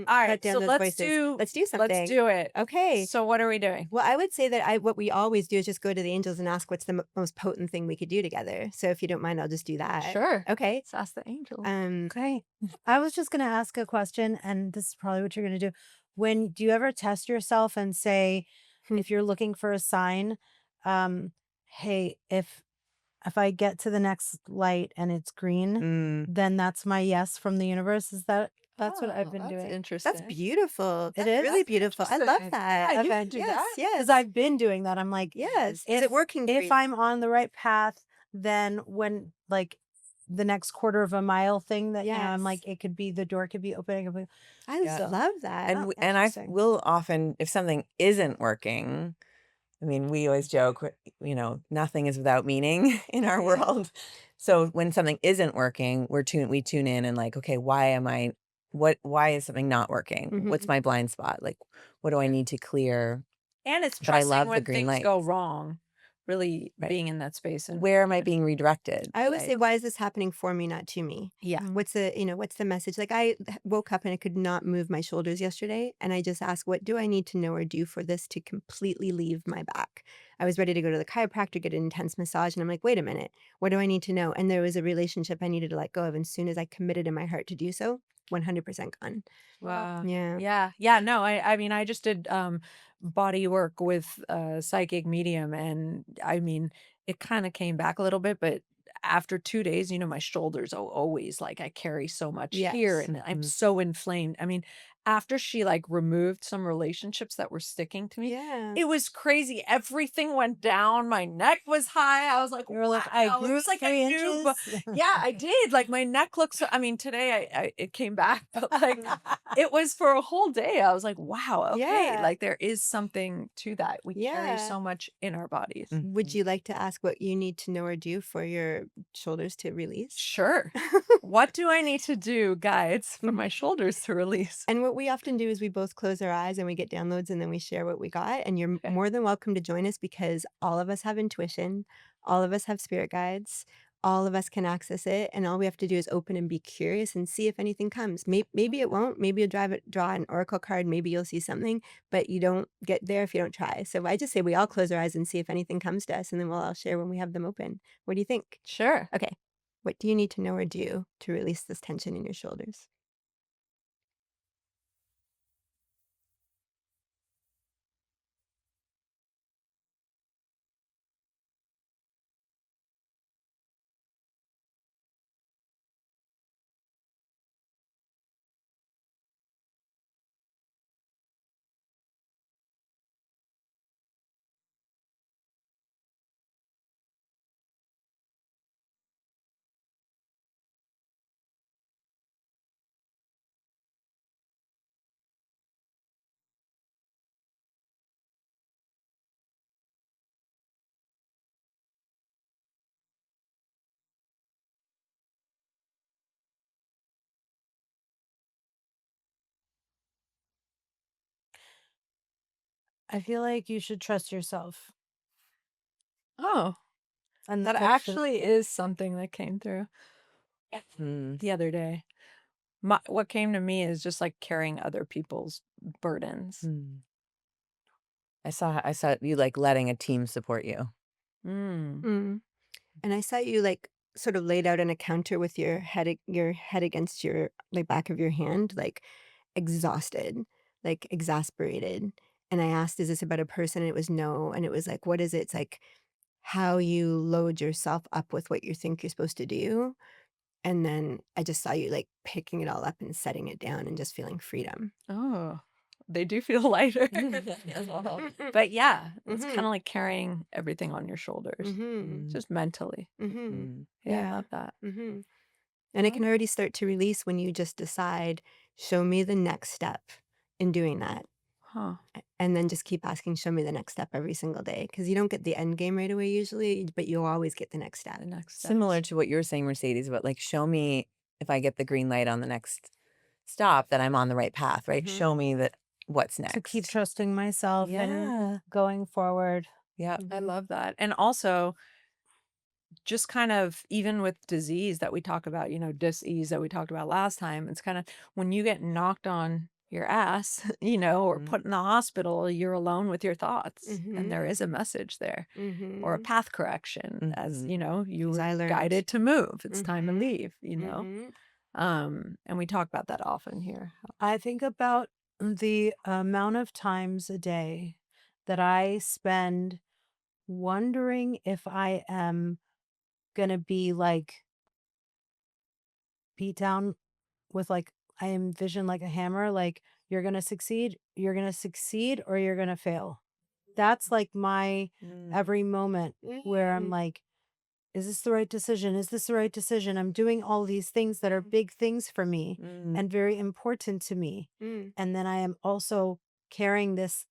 all right, Shut down so those let's voices. do Let's do something. let's do it. Okay. So what are we doing? Well, I would say that what we always do is just go to the angels and ask what's the most potent thing we could do together. So if you don't mind, I'll just do that. Sure. Okay. Let's ask the angel. Okay. I was just going to ask a question, and this is probably what you're going to do. Do you ever test yourself and say, if you're looking for a sign, hey, if I get to the next light and it's green, then that's my yes from the universe? That's what I've been that's doing. interesting. That's beautiful. That's is? really beautiful. I love interesting. that. Yeah, you Okay. can do Yes, that. yes. Because I've been doing that. I'm like, Yes. Is it working for if you? I'm on the right path, then when like the next quarter of a mile thing that, you know, I'm like, Yes. the door could be open. I just love that. And Oh, and I interesting. will often, if something isn't working, I mean, we always joke, you know, nothing is without meaning in our world. So when something isn't working, we tune in and like, okay, why is something not working? What's my blind spot? Like, what do I need to clear? And it's But I trusting love the when green things go lights. wrong, really Right. being in that space. And Where am I being redirected? I always say, why is this happening for me, not to me? yeah. What's the message? Like I woke up and I could not move my shoulders yesterday. And I just asked, what do I need to know or do for this to completely leave my back? I was ready to go to the chiropractor, get an intense massage. And I'm like, wait a minute, what do I need to know? And there was a relationship I needed to let go of. And as soon as I committed in my heart to do so, 100% gone. Wow. Yeah. Yeah. Yeah. No, I mean, I just did body work with a psychic medium, and I mean, it kind of came back a little bit, but after 2 days, you know, my shoulders are always like I carry so much here Yes. and I'm so inflamed. I mean, after she like removed some relationships that were sticking to me, Yeah. it was crazy. Everything went down. My neck was high. I was like, You were like, wow. I It grew was like I 3 knew, inches. yeah, I did. Like my neck looks, I mean, today it came back, but like it was for a whole day. I was like, wow, okay. Yeah. Like there is something to that. We carry Yeah. so much in our bodies. Would you like to ask what you need to know or do for your shoulders to release? Sure. What do I need to do, guides, for my shoulders to release? And what we often do is we both close our eyes and we get downloads and then we share what we got. And you're more than welcome to join us because all of us have intuition, all of us have spirit guides, all of us can access it. And all we have to do is open and be curious and see if anything comes. Maybe it won't. Maybe you'll draw an oracle card. Maybe you'll see something, but you don't get there if you don't try. So I just say we all close our eyes and see if anything comes to us, and then we'll all share when we have them open. What do you think? Sure. Okay. What do you need to know or do to release this tension in your shoulders? I feel like you should trust yourself. Oh, And that I feel actually is something that came through Mm. the other day. What came to me is just like carrying other people's burdens. Mm. I saw you like letting a team support you. Mm. Mm. And I saw you like sort of laid out on a counter with your head against your like back of your hand, like exhausted, like exasperated. And I asked, is this about a person? And it was no. And it was like, what is it? It's like how you load yourself up with what you think you're supposed to do. And then I just saw you like picking it all up and setting it down and just feeling freedom. Oh, they do feel lighter. But yeah, it's kind Mm-hmm. of like carrying everything on your shoulders, Mm-hmm. Mm. just mentally. Mm-hmm. Mm. Yeah, I Yeah. love that. Mm-hmm. And it Oh, can already start to release when you just decide, show me the next step in doing that. huh. And then just keep asking, show me the next step every single day. Because you don't get the end game right away usually, but you'll always get the next step. The next step. Similar to what you were saying, Mercedes, about like show me if I get the green light on the next stop that I'm on the right path, right? Mhm. Show me that what's next. to keep trusting myself and Yeah. going forward. Yeah. I Mhm. love that. And also, just kind of even with disease that we talk about, dis-ease that we talked about last time, it's kind of when you get knocked on your ass, or Mhm. put in the hospital, you're alone with your thoughts. Mhm. And there is a message there or a Mhm. path correction as, Mhm. you As were I learned. guided to move. It's time to Mhm. leave, Mhm. And we talk about that often here. I think about the amount of times a day that I spend wondering if I am going to be like beat down with like, I envision like a hammer, like you're going to succeed, or you're going to fail. That's like my Mm. every moment where I'm Mm. like, is this the right decision? Is this the right decision? I'm doing all these things that are big things for me Mm. and very important to me. Mm. And then I am also carrying this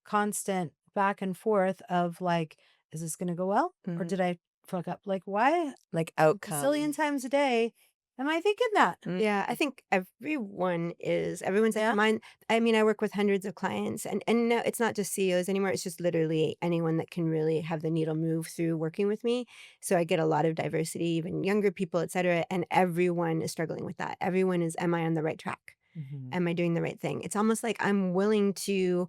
constant back and forth of like, is this going to go well? Or Mhm. did I fuck up? Like, why Like a zillion outcome. times a day am I thinking that? Mm. Yeah, I think everyone's like Yeah. mine. I mean, I work with hundreds of clients and no, it's not just CEOs anymore. It's just literally anyone that can really have the needle move through working with me. So I get a lot of diversity, even younger people, et cetera. And everyone is struggling with that. Everyone is, am I on the right track? Mhm. Am I doing the right thing? It's almost like I'm willing to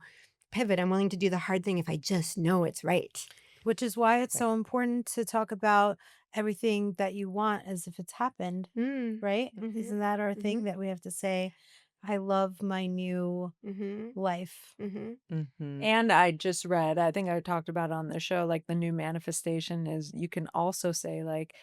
pivot. I'm willing to do the hard thing if I just know it's right. Which is why it's Right. so important to talk about everything that you want as if it's happened, Mm. right? Mhm. Isn't that our thing Mhm. that we have to say, I love my new Mhm. life? Mhm. Mhm. And I just read, I think I talked about on the show, like the new manifestation is you can also say, like,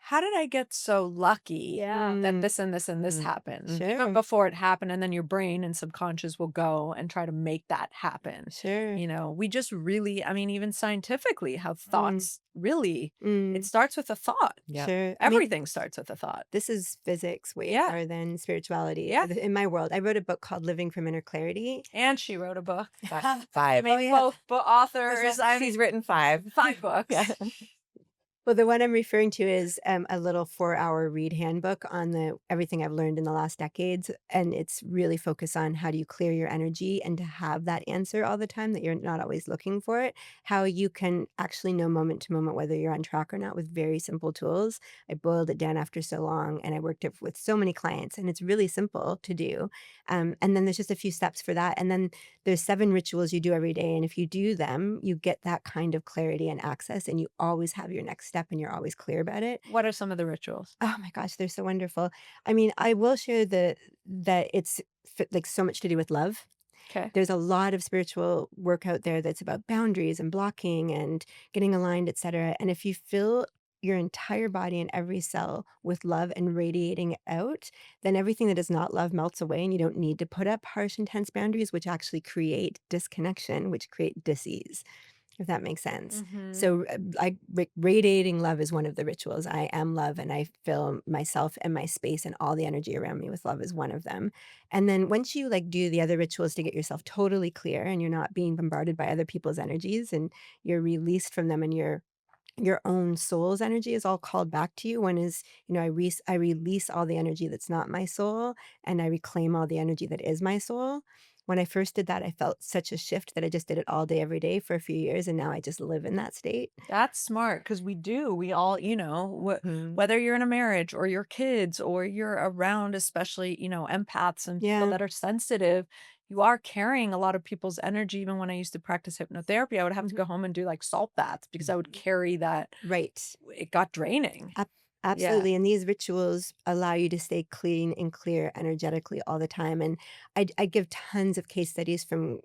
how did I get so lucky Yeah. that Mm. this and this and this Mm. happened? Sure. Even before it happened, and then your brain and subconscious will go and try to make that happen. Sure. We just really, I mean, even scientifically, how Mm. thoughts really, it Mm. starts with a thought. Yep. Sure. I mean, Everything starts with a thought. this is physics way Yeah. more than spirituality. Yeah. In my world, I wrote a book called Living from Inner Clarity. And she wrote a book. Five. I mean, Oh, yeah. both authors. I mean, She's written 5. 5 books. Yeah. Well, the one I'm referring to is a little 4-hour read handbook on everything I've learned in the last decades, and it's really focused on how do you clear your energy and to have that answer all the time that you're not always looking for it. How you can actually know moment to moment whether you're on track or not with very simple tools. I boiled it down after so long, and I worked it with so many clients, and it's really simple to do. And then there's just a few steps for that, and then there's 7 rituals you do every day, and if you do them, you get that kind of clarity and access, and you always have your next step, and you're always clear about it. What are some of the rituals? Oh my gosh, they're so wonderful. I mean, I will share that it's like so much to do with love. Okay. There's a lot of spiritual work out there that's about boundaries and blocking and getting aligned, et cetera. And if you fill your entire body and every cell with love and radiating it out, then everything that is not love melts away and you don't need to put up harsh, intense boundaries, which actually create disconnection, which create dis-ease, if that makes sense. Mhm. So, radiating love is one of the rituals. I am love, and I fill myself and my space and all the energy around me with love is one of them. And then once you like do the other rituals to get yourself totally clear and you're not being bombarded by other people's energies and you're released from them and your own soul's energy is all called back to you. One is, I release all the energy that's not my soul and I reclaim all the energy that is my soul. when I first did that, I felt such a shift that I just did it all day, every day for a few years, and now I just live in that state. That's smart because we all, Mhm. whether you're in a marriage or your kids or you're around, especially, empaths and people Yeah, that are sensitive, you are carrying a lot of people's energy. Even when I used to practice hypnotherapy, I would have to mhm, go home and do like salt baths because I would carry that. right. It got draining. Ab Yeah. Absolutely, and these rituals allow you to stay clean and clear energetically all the time, and I give tons of case studies from,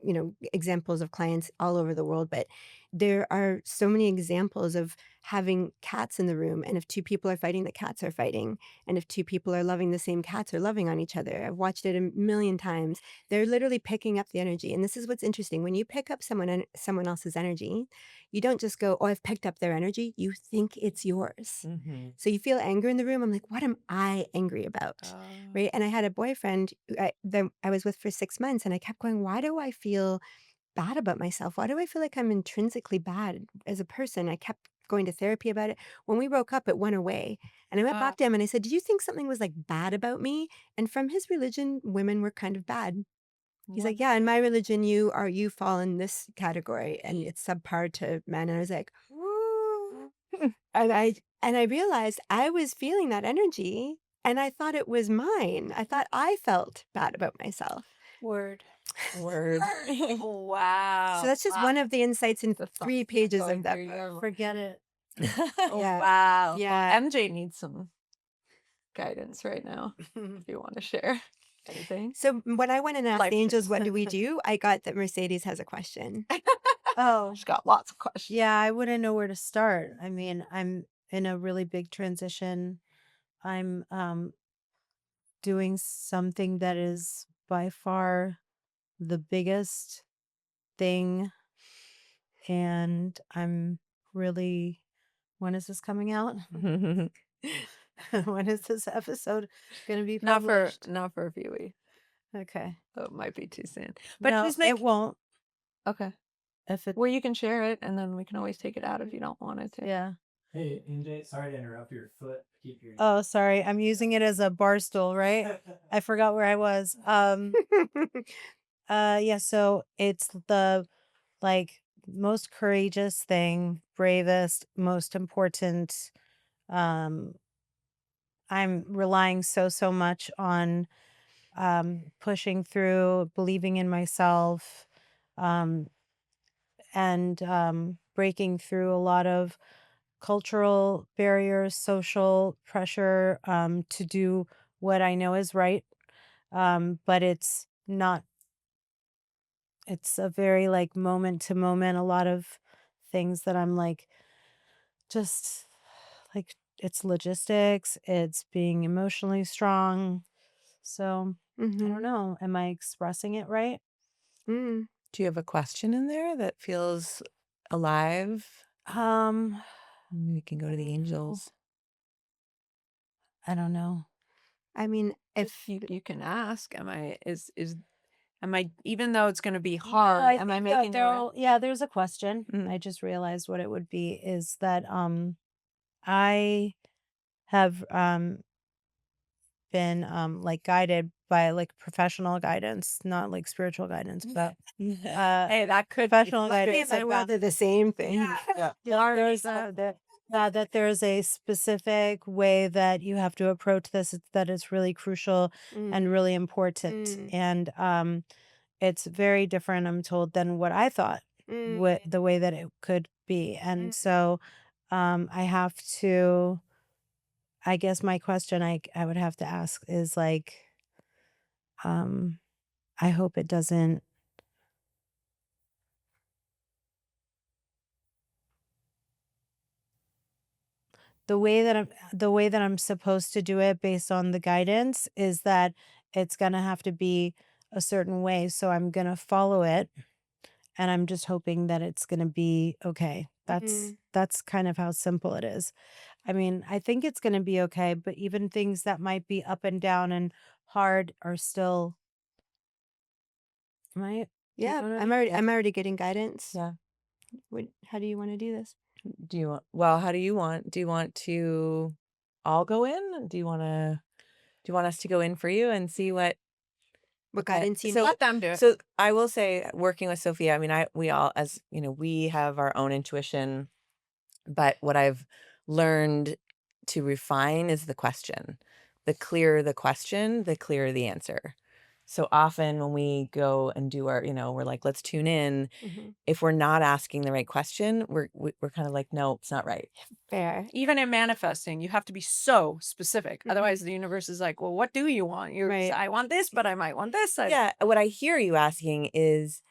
examples of clients all over the world, but there are so many examples of having cats in the room, and if 2 people are fighting, the cats are fighting, and if 2 people are loving the same cats are loving on each other. I've watched it a million times. They're literally picking up the energy, and this is what's interesting. When you pick up someone else's energy, you don't just go, "Oh, I've picked up their energy." You think it's yours. Mhm. So you feel anger in the room. I'm like, what am I angry about? Oh. Right. And I had a boyfriend that I was with for 6 months, and I kept going, why do I feel bad about myself? Why do I feel like I'm intrinsically bad as a person? I kept going to therapy about it. When we broke up, it went away. And I went Uh, back to him and I said, did you think something was like bad about me? And from his religion, women were kind of bad. He's what? like, yeah, in my religion, you fall in this category and it's subpar to men. And I was like, Woo. and I realized I was feeling that energy and I thought it was mine. I thought I felt bad about myself. Word. Word. So Wow. that's just one of the insights in The 3 thoughts that are pages of going that through book. your Forget it. Oh, Yeah. wow. Well, Yeah. MJ needs some guidance right now if you want to share anything. So when I went and asked Life the angels, tips. what do we do? I got that Mercedes has a question. Oh, She's got lots of questions. yeah, I wouldn't know where to start. I mean, I'm in a really big transition. I'm doing something that is by far the biggest thing, and I'm really, when is this coming out? When is this episode going to be Not for published? a few weeks. Okay. So it might be too soon. But No, she's it making won't. okay. If it, Well, you can share it and then we can always take it out if you don't want it to. yeah. Hey, MJ, sorry to interrupt your foot. I keep hearing. Oh, sorry. I'm using it as a bar stool, right? I forgot where I was. Yeah, so it's the like most courageous thing, bravest, most important. Um, I'm relying so much on pushing through, believing in myself, um, and breaking through a lot of cultural barriers, social pressure to do what I know is right. But it's not, it's a very like moment to moment, a lot of things that I'm like, just like, it's logistics, it's being emotionally strong. So I don't Mhm. know. Am I expressing it right? Mm. Do you have a question in there that feels alive? Um, We can go to the no, angels. I don't know. I mean, if You can ask, am I, even though it's going to be Yeah, hard, I am I think making the right? yeah, there's a question. Mm. I just realized what it would be is that I have been like guided by like professional guidance, not like spiritual guidance, but Hey, that could be professional lucky in guidance my world, they're the same thing. Yeah. that that there's a specific way that you have to approach this, that is really crucial and Mm. really important. Mm. And it's very different, I'm told, than what I thought Mm. the way that it could be. And Mm. so I have to, I guess my question I would have to ask is like, um I hope it doesn't, the way that I'm supposed to do it based on the guidance is that it's going to have to be a certain way, so I'm going to follow it, and I'm just hoping that it's going to be okay. Mm. That's kind of how simple it is. I mean, I think it's going to be okay, but even things that might be up and down and hard are still, right? Do you Yeah, know what I I'm mean? already I'm already getting guidance. Yeah. How do you wanna do this? How do you want to all go in? Do you want us to go in for you and see what What guidance you So need? Let them do it. so I will say, working with Sophia, I mean, we all, as you know, we have our own intuition, but what I've learned to refine is the question. The clearer the question, the clearer the answer. So often when we go and do our, we're like, let's tune in. Mhm. If we're not asking the right question, we're kind of like, no, it's not right. Fair. Even in manifesting, you have to be so specific. Mhm. Otherwise, the universe is like, well, what do you want? Right. I want this, but I might want this. Yeah, what I hear you asking is,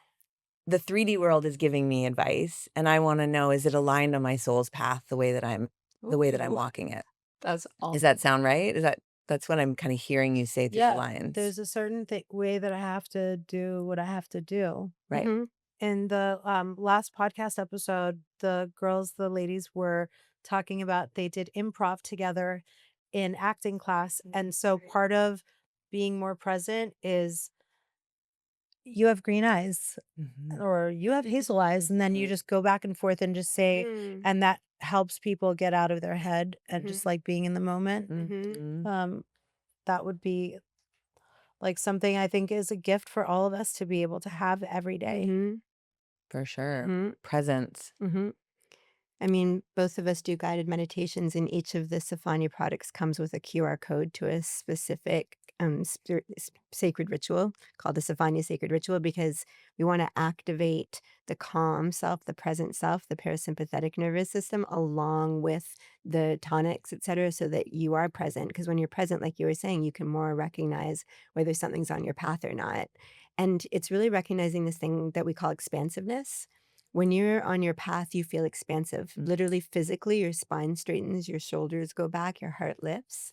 the 3D world is giving me advice, and I want to know, is it aligned on my soul's path the way that I'm Ooh, walking it? that's Does awesome. that sound right? That's what I'm kind of hearing you say through the Yeah, lines. there's a certain way that I have to do what I have to do. Right. Mhm. In the last podcast episode, the ladies were talking about they did improv together in acting class. And so part of being more present is you have green eyes Mhm. or you have hazel eyes. And then you just go back and forth and just say, Mm. and that helps people get out of their head and Mhm. just like being in the moment. Mhm. Mhm. That would be like something I think is a gift for all of us to be able to have every day. Mhm. For sure. Mhm. Presence. Mhm. I mean, both of us do guided meditations, and each of the Sophia products comes with a QR code to a specific sacred ritual called the Sophia Sacred Ritual, because we want to activate the calm self, the present self, the parasympathetic nervous system, along with the tonics, etc., so that you are present. Because when you're present, like you were saying, you can more recognize whether something's on your path or not. And it's really recognizing this thing that we call expansiveness. When you're on your path, you feel expansive. Mm. Literally, physically, your spine straightens, your shoulders go back, your heart lifts.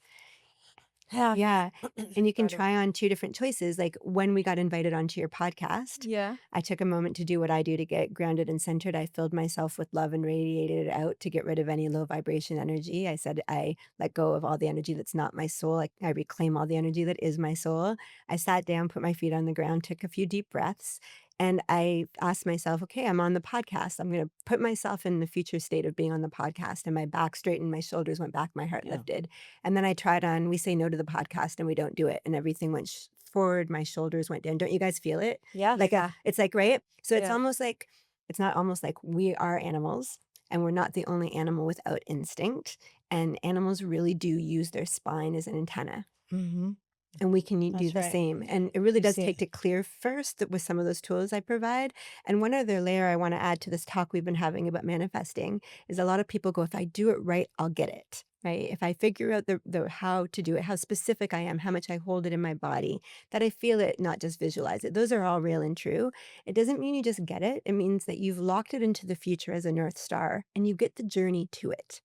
Yeah. Yeah. And you can Pardon. try on two different choices. Like when we got invited onto your podcast, Yeah. I took a moment to do what I do to get grounded and centered. I filled myself with love and radiated it out to get rid of any low vibration energy. I said, I let go of all the energy that's not my soul. I reclaim all the energy that is my soul. I sat down, put my feet on the ground, took a few deep breaths, and I asked myself, okay, I'm on the podcast. I'm going to put myself in the future state of being on the podcast. And my back straightened, my shoulders went back, my heart Yeah. lifted. And then I tried on, we say no to the podcast and we don't do it. And everything went forward. My shoulders went down. Don't you guys feel it? Yeah. Like Yeah. it's like, right? So it's Yeah. almost like, it's not almost like we are animals and we're not the only animal without instinct. And animals really do use their spine as an antenna. Mm-hmm. And we can do That's the right. same. And it really You does see take it. to clear first with some of those tools I provide. And one other layer I want to add to this talk we've been having about manifesting is a lot of people go, if I do it right, I'll get it. Right? If I figure out the how to do it, how specific I am, how much I hold it in my body, that I feel it, not just visualize it. Those are all real and true. It doesn't mean you just get it. It means that you've locked it into the future as a North Star and you get the journey to it.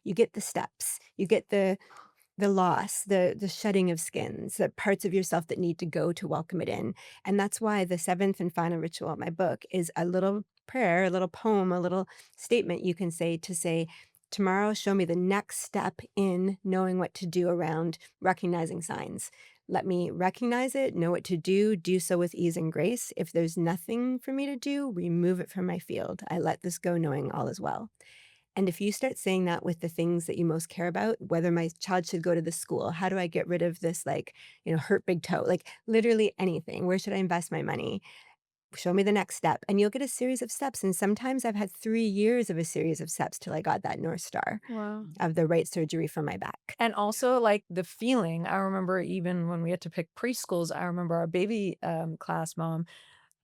You get the steps. You get the loss, the shedding of skins, the parts of yourself that need to go to welcome it in. And that's why the seventh and final ritual of my book is a little prayer, a little poem, a little statement you can say to say, tomorrow, show me the next step in knowing what to do around recognizing signs. Let me recognize it, know what to do so with ease and grace. If there's nothing for me to do, remove it from my field. I let this go knowing all is well. And if you start saying that with the things that you most care about, whether my child should go to this school, how do I get rid of this, like, hurt big toe, like literally anything, where should I invest my money? Show me the next step. And you'll get a series of steps. And sometimes I've had 3 years of a series of steps till I got that North Star Wow. of the right surgery for my back. And also like the feeling. I remember even when we had to pick preschools, I remember our baby class mom,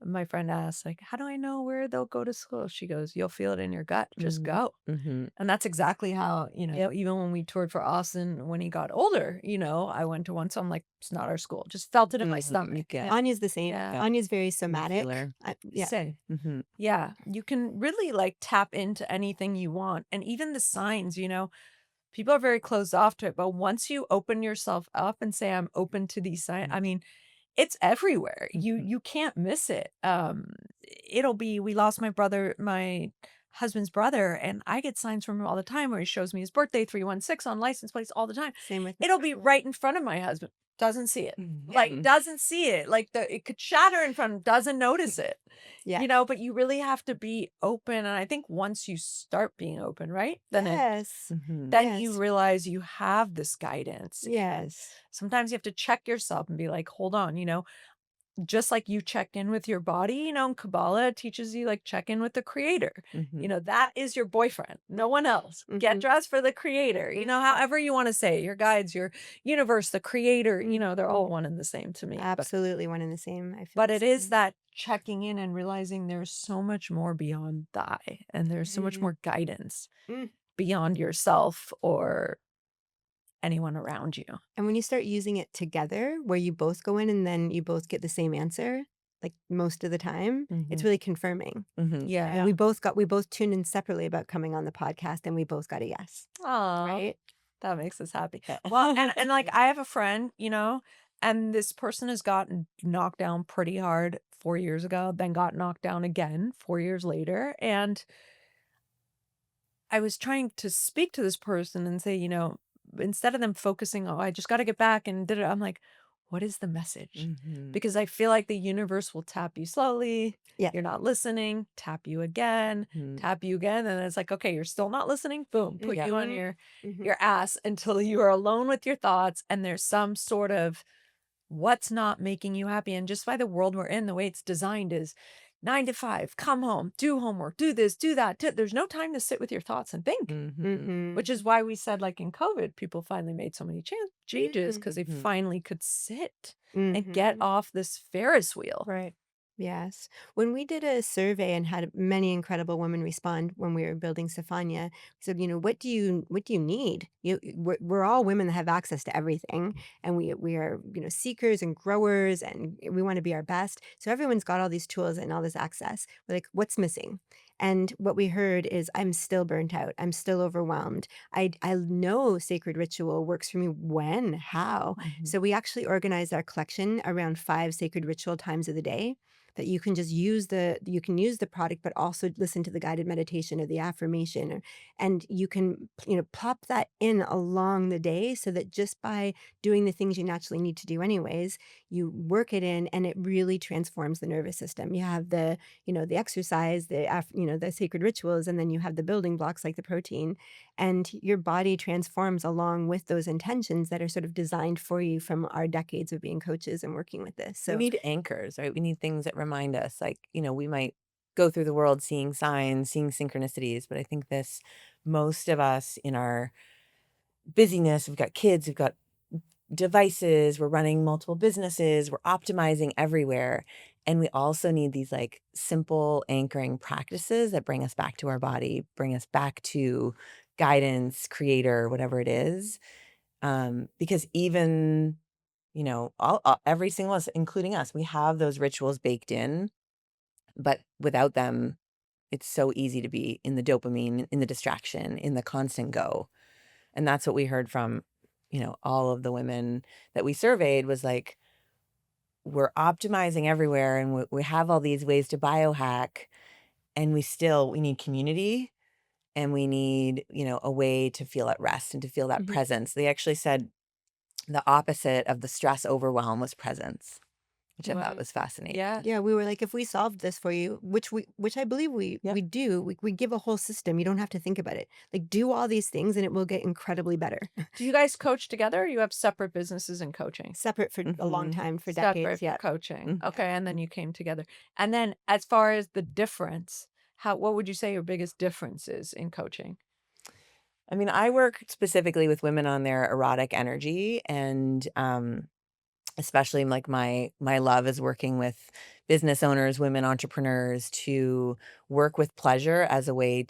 my friend asked, like, how do I know where they'll go to school? She goes, you'll feel it in your gut. Just go. Mm-hmm. And that's exactly how, even when we toured for Austin, when he got older, I went to one, so I'm like, it's not our school. Just felt it in my stomach. Yeah. Anya's the same. Yeah. Anya's very somatic. Muscular. Yeah. Say, Mm-hmm. yeah, you can really like tap into anything you want. And even the signs, people are very closed off to it. But once you open yourself up and say, I'm open to these signs, I mean, it's everywhere. You can't miss it. We lost my husband's brother, and I get signs from him all the time where he shows me his birthday, 316 on license plates all the time. Same with me. It'll be right in front of my husband. Doesn't see it. Mm-hmm. Doesn't see it. It could shatter in front of him, doesn't notice it. Yeah. But you really have to be open. And I think once you start being open, right? Then Yes. then you Yes. realize you have this guidance. Yes. Sometimes you have to check yourself and be like, hold on, just like you check in with your body, in Kabbalah it teaches you like check in with the creator. That is your boyfriend, no one else. Get dressed for the creator, however you want to say it, your guides, your universe, the creator, they're all one and the same to me. Absolutely one and the same. I feel But the it is same. that checking in and realizing there's so much more beyond that, and there's so much more guidance beyond yourself or anyone around you. And when you start using it together, where you both go in and then you both get the same answer, like most of the time, it's really confirming. Yeah. And we both tuned in separately about coming on the podcast, and we both got a yes. Aw, Right? that makes us happy. Well, and like I have a friend, and this person has gotten knocked down pretty hard 4 years ago, then got knocked down again 4 years later. And I was trying to speak to this person and say, instead of them focusing, oh, I just got to get back and did it. I'm like, what is the message? Because I feel like the universe will tap you slowly. Yeah. You're not listening, tap you again, tap you again. And it's like, okay, you're still not listening. Boom, put you on your ass until you are alone with your thoughts. And there's some sort of what's not making you happy. And just by the world we're in, the way it's designed is 9 to 5, come home, do homework, do this, do that. There's no time to sit with your thoughts and think, which is why we said, like in COVID, people finally made so many changes because they finally could sit and get off this Ferris wheel. Right. Yes. When we did a survey and had many incredible women respond when we were building Stefania, we said, what do you need? We're all women that have access to everything, and we are seekers and growers, and we want to be our best. So everyone's got all these tools and all this access. We're like, what's missing? And what we heard is, I'm still burnt out. I'm still overwhelmed. I know sacred ritual works for me. When? How? So we actually organized our collection around 5 sacred ritual times of the day that you can just use the product, but also listen to the guided meditation or the affirmation, and you can plop that in along the day, so that just by doing the things you naturally need to do anyways, you work it in, and it really transforms the nervous system. You have the the exercise, the sacred rituals, and then you have the building blocks like the protein, and your body transforms along with those intentions that are sort of designed for you from our decades of being coaches and working with this. We So need anchors, right? We need things that remind us, like, we might go through the world seeing signs, seeing synchronicities, but I think most of us in our busyness, we've got kids, we've got devices, we're running multiple businesses, we're optimizing everywhere. And we also need these like simple anchoring practices that bring us back to our body, bring us back to guidance, creator, whatever it is. Because even, every single us, including us, we have those rituals baked in, but without them, it's so easy to be in the dopamine, in the distraction, in the constant go. And that's what we heard from, all of the women that we surveyed was like, we're optimizing everywhere and we have all these ways to biohack, and we need community, and we need, a way to feel at rest and to feel that presence. They actually said the opposite of the stress overwhelm was presence, which I thought was fascinating. yeah, we were like, if we solved this for you, which I believe we do, we give a whole system. You don't have to think about it. Like, do all these things and it will get incredibly better. Do you guys coach together, or you have separate businesses and coaching? Separate for a long time, for Separate decades. for Yeah. coaching. Okay, and then you came together. And then as far as the difference, what would you say your biggest difference is in coaching? I mean, I work specifically with women on their erotic energy, and especially like my love is working with business owners, women entrepreneurs, to work with pleasure as a way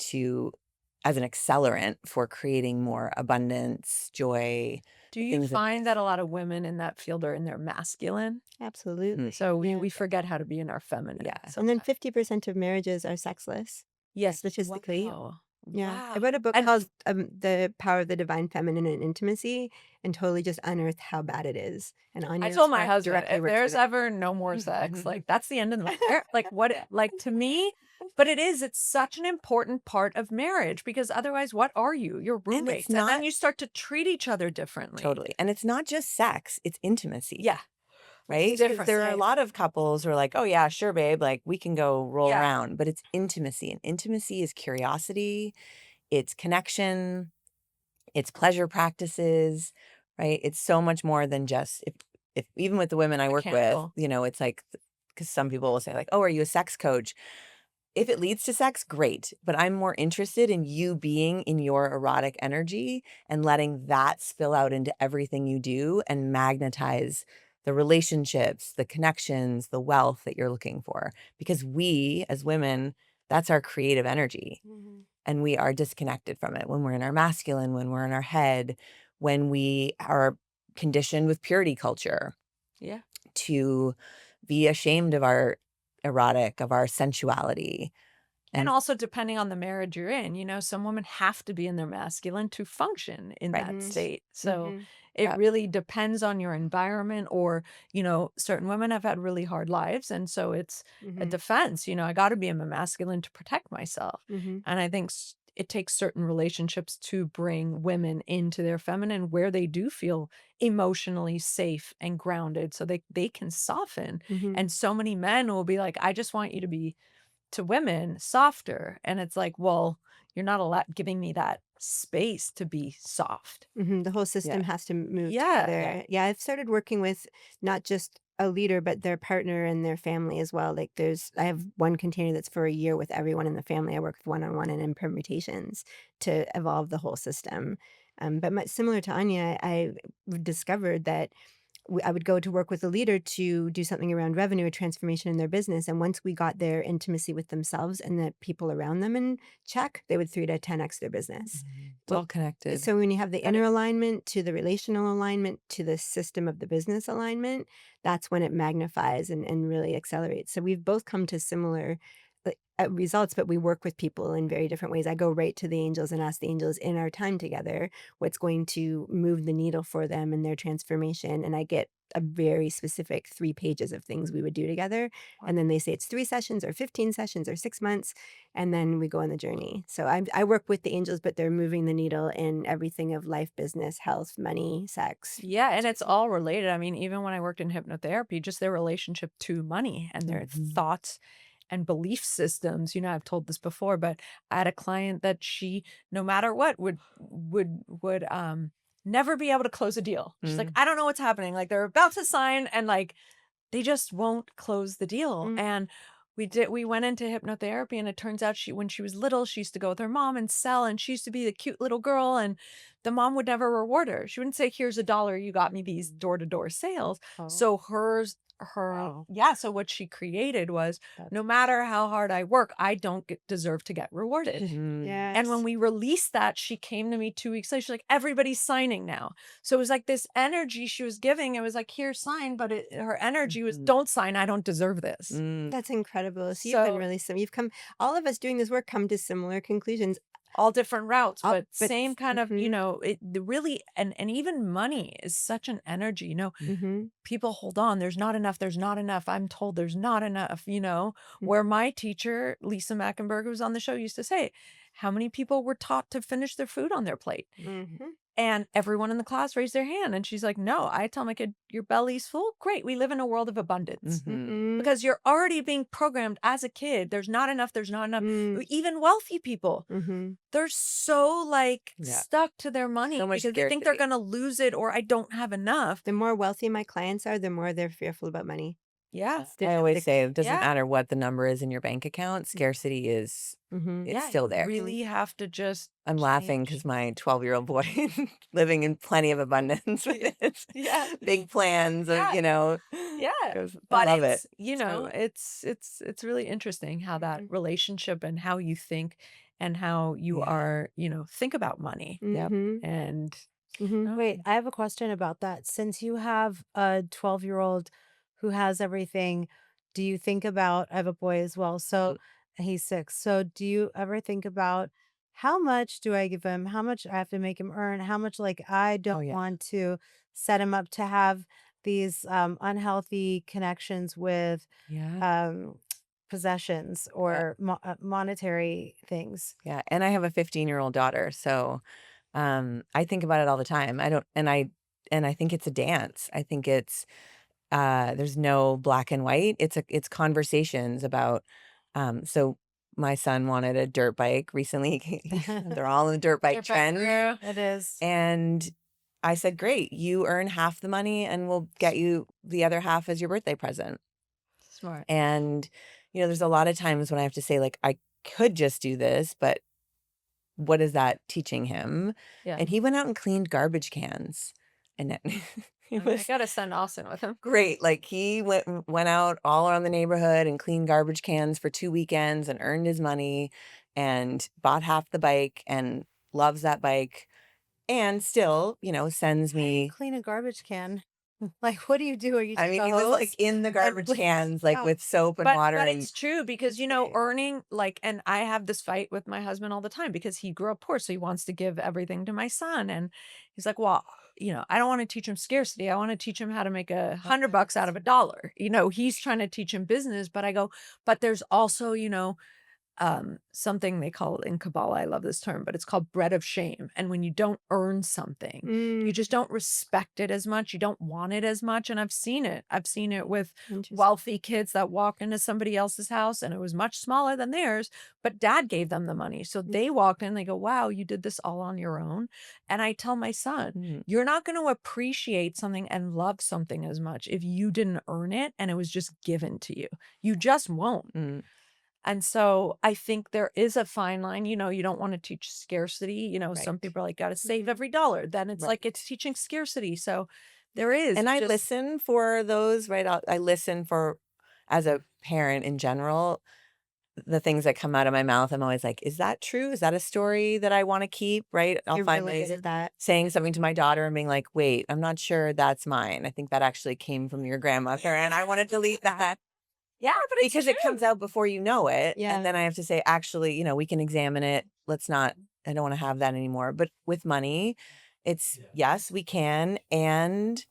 as an accelerant for creating more abundance, joy. Do you things that- find that a lot of women in that field are in their masculine? Absolutely. So we forget how to be in our feminine. Yeah. And then 50% of marriages are sexless. Yes, statistically. wow. Yeah. Wow. I read a book And- called The Power of the Divine Feminine and Intimacy, and totally just unearthed how bad it is. And I Áine told my Rock husband, directly if works there's with it. ever no more sex, like that's the end of the marriage. Like what, like to me, but it's such an important part of marriage, because otherwise what are you? You're roommates. And then not- you start to treat each other differently. Totally. And it's not just sex, it's intimacy. Yeah. Right? It's 'Cause different. there are a lot of couples who are like, oh yeah, sure, babe, like we can go roll Yeah. around, but it's intimacy. And intimacy is curiosity, it's connection, it's pleasure practices, right? It's so much more than just if even with the women I work with, Mechanical. you know, it's like, because some people will say like, oh, are you a sex coach? If it leads to sex, great. But I'm more interested in you being in your erotic energy and letting that spill out into everything you do and magnetize the relationships, the connections, the wealth that you're looking for. Because we as women, that's our creative energy. Mhm. And we are disconnected from it when we're in our masculine, when we're in our head, when we are conditioned with purity culture Yeah. to be ashamed of our erotic, of our sensuality. And And also depending on the marriage you're in, you know, some women have to be in their masculine to function in right. that Mhm. state. So Mhm. it Yeah. really depends on your environment, or, you know, certain women have had really hard lives. And so it's a Mhm. defense, you know, I got to be in my masculine to protect myself. Mhm. And I think it takes certain relationships to bring women into their feminine where they do feel emotionally safe and grounded so they can soften. Mhm. And so many men will be like, I just want you to be to women softer, and it's like, well, you're not giving me that space to be soft. Mhm, the whole Yeah. system has to move Yeah. together. Yeah, I've started working with not just a leader, but their partner and their family as well. Like I have one container that's for a year with everyone in the family. I work with one-on-one and in permutations to evolve the whole system. But similar to Anya, I discovered that I would go to work with a leader to do something around revenue or transformation in their business. And once we got their intimacy with themselves and the people around them in check, they would 3 to 10x their business. It's all connected. So when you have the Got inner it. alignment to the relational alignment to the system of the business alignment, that's when it magnifies and really accelerates. So we've both come to similar results, but we work with people in very different ways. I go right to the angels and ask the angels in our time together what's going to move the needle for them in their transformation. And I get a very specific 3 pages of things we would do together. And then they say it's 3 sessions or 15 sessions or 6 months. And then we go on the journey. So I work with the angels, but they're moving the needle in everything of life, business, health, money, sex. Yeah, and it's all related. I mean, even when I worked in hypnotherapy, just their relationship to money and their Mhm. thoughts and belief systems. You know, I've told this before, but I had a client that she, no matter what, would never be able to close a deal. She's like, Mm. I don't know what's happening. Like they're about to sign and like they just won't close the deal. Mm. And we went into hypnotherapy, and it turns out when she was little, she used to go with her mom and sell, and she used to be the cute little girl, and the mom would never reward her. She wouldn't say, here's $1, you got me these door-to-door sales. Oh, So wow. yeah, so what she created was, That's no matter how hard I work, I don't deserve to get rewarded. Mm. And when Yes. we released that, she came to me 2 weeks later. She's like, everybody's signing now. So it was like this energy she was giving. It was like, here, sign. But her energy was, Mhm. don't sign. I don't deserve this. Mm. That's incredible. So you've been So really you've come, all of us doing this work come to similar conclusions. all different routes, Up, but same kind of, you mhm, know, really, and even money is such an energy, you know, mhm, people hold on, there's not enough, there's not enough. I'm told there's not enough, you know, mhm, where my teacher, Lisa Mackenberg, who was on the show, used to say, how many people were taught to finish their food on their plate? mhm, And everyone in the class raised their hand. And she's like, no, I tell my kid, your belly's full. Great. We live in a world of abundance Mhm. mhm, because you're already being programmed as a kid. There's not enough. There's not enough. mm, Even wealthy people, mhm. they're so like Yeah. stuck to their money So much because they think they're scarcity. going to lose it, or I don't have enough. The more wealthy my clients are, the more they're fearful about money. Yeah. I always Statistic. say it doesn't Yeah. matter what the number is in your bank account. Scarcity is, Mhm, it's Yeah. still You there. really have to just I'm laughing change. because my 12-year-old boy living in plenty of abundance with Yeah. his Yeah. big plans of, Yeah. you know, Yeah. goes, I But love it. it's, you know, So, it's really interesting how that mhm, relationship and how you think and how you yeah. are, you know, think about money. Yep. mhm, And mhm, oh, Wait, I have a question about that. Since you have a 12-year-old who has everything, do you think about, I have a boy as well, so Mm. he's 6. So do you ever think about how much do I give him? How much I have to make him earn? How much like I Oh, don't yeah. want to set him up to have these unhealthy connections with Yeah. um possessions Yeah. or monetary things. Yeah. And I have a 15-year-old daughter. So I think about it all the time. I don't, and I think it's a dance. I think it's, there's no black and white. It's conversations about, so my son wanted a dirt bike recently. They're all in the dirt bike Dirt bike trend. guru. It is. And I said, great, you earn half the money and we'll get you the other half as your birthday present. Smart. And, there's a lot of times when I have to say, like, I could just do this, but what is that teaching him? Yeah. And he went out and cleaned garbage cans. And it I was gotta send Austin with him. great. Like, he went out all around the neighborhood and cleaned garbage cans for 2 weekends and earned his money and bought half the bike and loves that bike and still, sends How do you me. clean a garbage can? Like, what do you do? Are you I take mean, a he was, like, hose in the and garbage like, cans, like, oh, with soap and But water but and it's true because, that's great. earning, like, and I have this fight with my husband all the time because he grew up poor, so he wants to give everything to my son, and he's like, "Well, I don't wanna teach him scarcity, I wanna teach him how to make $100 out of $1." He's trying to teach him business, but I go, "But there's also, something they call in Kabbalah, I love this term, but it's called bread of shame. And when you don't earn something, you Mm, just don't respect it as much. You don't want it as much. And I've seen it. I've seen it with interesting. wealthy kids that walk into somebody else's house and it was much smaller than theirs, but dad gave them the money. So they walked in, they go, wow, you did this all on your own. And I tell my son, Mm, you're not going to appreciate something and love something as much if you didn't earn it and it was just given to you. You just won't. mm, And so I think there is a fine line. You don't want to teach scarcity. Some right, people are like, got to save every dollar. Then it's like it's right. teaching scarcity. So there is And I just, listen for those, right? I listen for, as a parent in general, the things that come out of my mouth. I'm always like, is that true? Is that a story that I want to keep? Right? I'll You're find really good myself at that. saying something to my daughter and being like, wait, I'm not sure that's mine. I think that actually came from your grandmother and I want to delete that. yeah, but it's Because it true. comes out before you know it. And Yeah. then I have to say, actually, we can examine it. Let's not, I don't want to have that anymore. But with money, it's Yeah. yes, we can. And,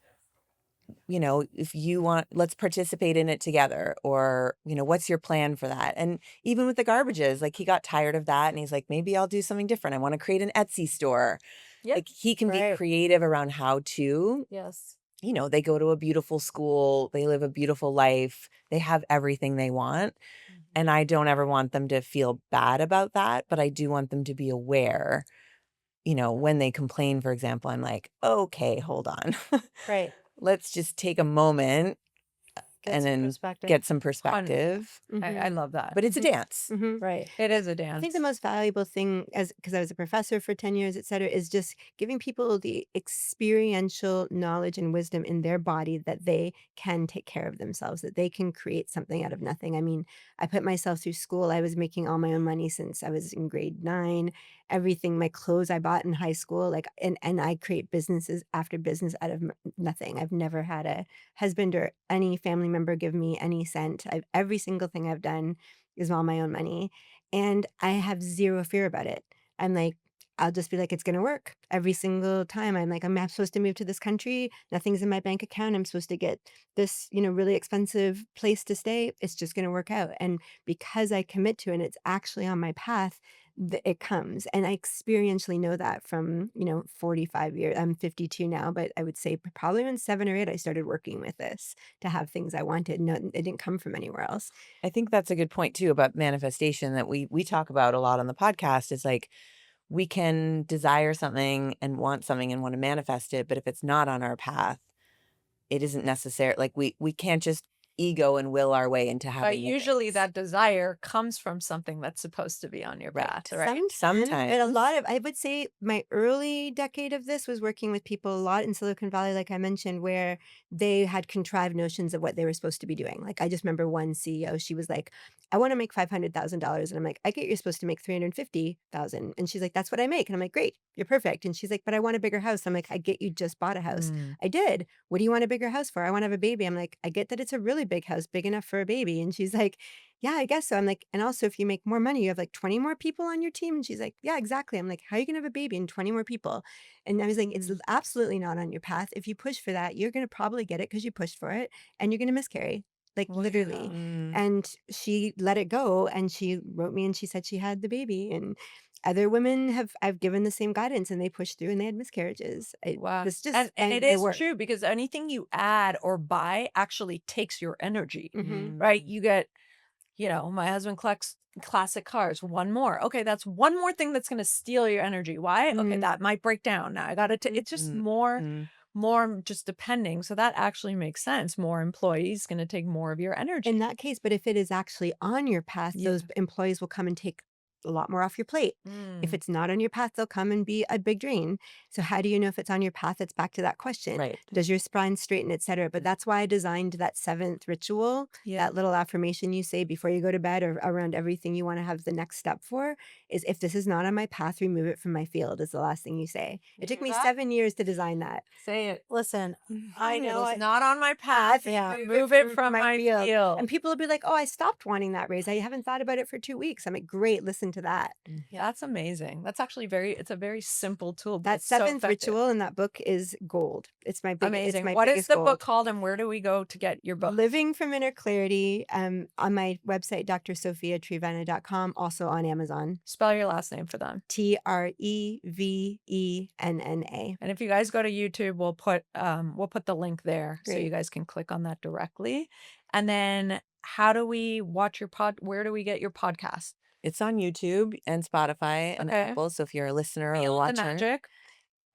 if you want, let's participate in it together. Or, what's your plan for that? And even with the garbages, like, he got tired of that and he's like, maybe I'll do something different. I want to create an Etsy store. Yep. Like, he can be Right. creative around how to. Yes. They go to a beautiful school, they live a beautiful life, they have everything they want. And I don't ever want them to feel bad about that, but I do want them to be aware, when they complain, for example, I'm like, okay, hold on. Right. Let's just take a moment Get and some then perspective. get some perspective. I love that. But it's a dance. Mm-hmm. Right. It is a I dance. think the most valuable thing, because I was a professor for 10 years, et cetera, is just giving people the experiential knowledge and wisdom in their body that they can take care of themselves, that they can create something out of nothing. I mean, I put myself through school. I was making all my own money since I was in grade 9. Everything, my clothes I bought in high school, like, and I create businesses after business out of nothing. I've never had a husband or any family member give me any cent. Every single thing I've done is all my own money. And I have zero fear about it. I'm like, I'll just be like, it's going to work every single time. I'm like, I'm supposed to move to this country. Nothing's in my bank account. I'm supposed to get this, really expensive place to stay. It's just going to work out. And because I commit to it, and it's actually on my path, it comes. And I experientially know that from, 45 years. I'm 52 now, but I would say probably when 7 or 8, I started working with this to have things I wanted. No, it didn't come from anywhere else. I think that's a good point too about manifestation that we talk about a lot on the podcast is like, we can desire something and want something and want to manifest it, but if it's not on our path, it isn't necessary. Like, we can't just ego and will our way into But having usually things. that desire comes from something that's supposed to be on your path, right? Sometimes, but a lot Sometimes. of I would say my early decade of this was working with people a lot in Silicon Valley, like I mentioned, where they had contrived notions of what they were supposed to be doing. Like I just remember one CEO, she was like, "I want to make $500,000," and I'm like, "I get you're supposed to make 350,000," and she's like, "That's what I make," and I'm like, "Great, you're perfect," and she's like, "But I want a bigger house." I'm like, "I get you just bought a house." Mm. I did. What do you want a bigger house for? I want to have a baby. I'm like, I get that it's a really big house, big enough for a baby. And she's like, yeah, I guess so. I'm like, and also if you make more money, you have like 20 more people on your team. And she's like, yeah, exactly. I'm like, how are you going to have a baby and 20 more people? And I was like, it's absolutely not on your path. If you push for that, you're going to probably get it because you pushed for it and you're going to miscarry. Like literally. Wow. Mm. And she let it go and she wrote me and she said she had the baby. And other women I've given the same guidance and they pushed through and they had miscarriages. Wow. It's just, And it they is work. true because anything you add or buy actually takes your energy, Hmm. right? Mm. You get my husband collects classic cars. One more. Okay, that's one more thing that's going to steal your energy. Why? Okay, that might break down. Now I got to, it's just more just depending. So that actually makes sense. More employees going to take more of your energy. In that case, but if it is actually on your path, those employees will come and take a lot more off your plate. If it's not on your path, they'll come and be a big drain. So how do you know if it's on your path? It's back to that question. Right. Does your spine straighten, etc.? But that's why I designed that 7th ritual, that little affirmation you say before you go to bed or around everything you want to have the next step for, is if this is not on my path, remove it from my field, is the last thing you say. It took me 7 years to design that. Say it. Listen, I know It's not on my path. Remove it from my field. And people will be like, oh, I stopped wanting that raise. I haven't thought about it for 2 weeks. I'm like, great, listen to that. Yeah, that's amazing. That's actually it's a very simple tool. But That it's so 7th effective. ritual in that book is gold. It's my Amazing. It's my What is biggest the gold. book called, and where do we go to get your book? Living from Inner Clarity, on my website, drsophiatrevenna.com, also on Amazon. Spell your last name for them. Trevenna. And if you guys go to YouTube, we'll put the link there so you guys can click on that directly. And then how do we watch your where do we get your podcast? It's on YouTube and Spotify and Apple. So if you're a listener or a watcher, Magic.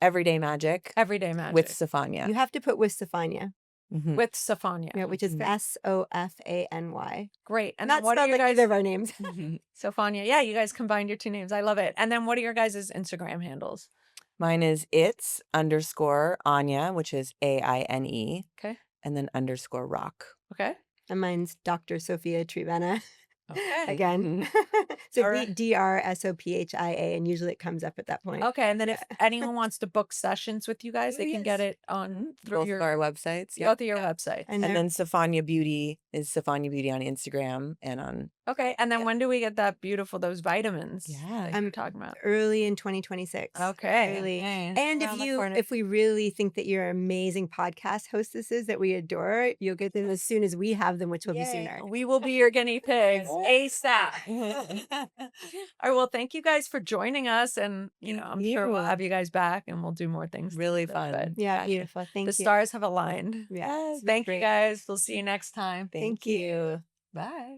Everyday Magic with Sophia. You have to put with Sophia. With Sophia. Yeah, which is Sofany. Great. And not then what are spelled your like guys' either of our names. Sophia. Yeah, you guys combined your two names. I love it. And then what are your guys' Instagram handles? Mine is _Áine, which is AINE. Okay. And then _rock. Okay. And mine's Dr. Sophia Trevenna. Okay. Again. So All right. DRSOPHIA, and usually it comes up at that point. Okay. And then if anyone wants to book sessions with you guys, they can get it on through Both of our websites. both of your websites. And And then Sophia Beauty is Sophia Beauty on Instagram and on. Okay. And then when do we get those vitamins? Yeah. that you're talking about? early in 2026. Okay. Early. Okay. And Around the corner. if we really think that you're amazing podcast hostesses that we adore, you'll get them as soon as we have them, which will be sooner. We will be your guinea pigs ASAP. All right. Well, thank you guys for joining us. And, I'm sure we'll have you guys back and we'll do more things. Really together, fun. but Yeah, beautiful. Thank the you. stars have aligned. Yes. Thank you Great. guys. We'll see you next time. Thank you. Bye.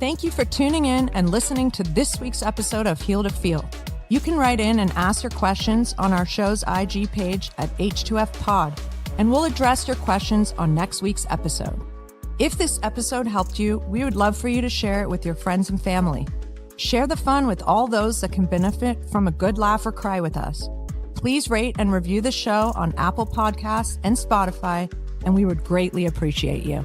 Thank you for tuning in and listening to this week's episode of Heal to Feel. You can write in and ask your questions on our show's IG page at H2F Pod, and we'll address your questions on next week's episode. If this episode helped you, we would love for you to share it with your friends and family. Share the fun with all those that can benefit from a good laugh or cry with us. Please rate and review the show on Apple Podcasts and Spotify, and we would greatly appreciate you.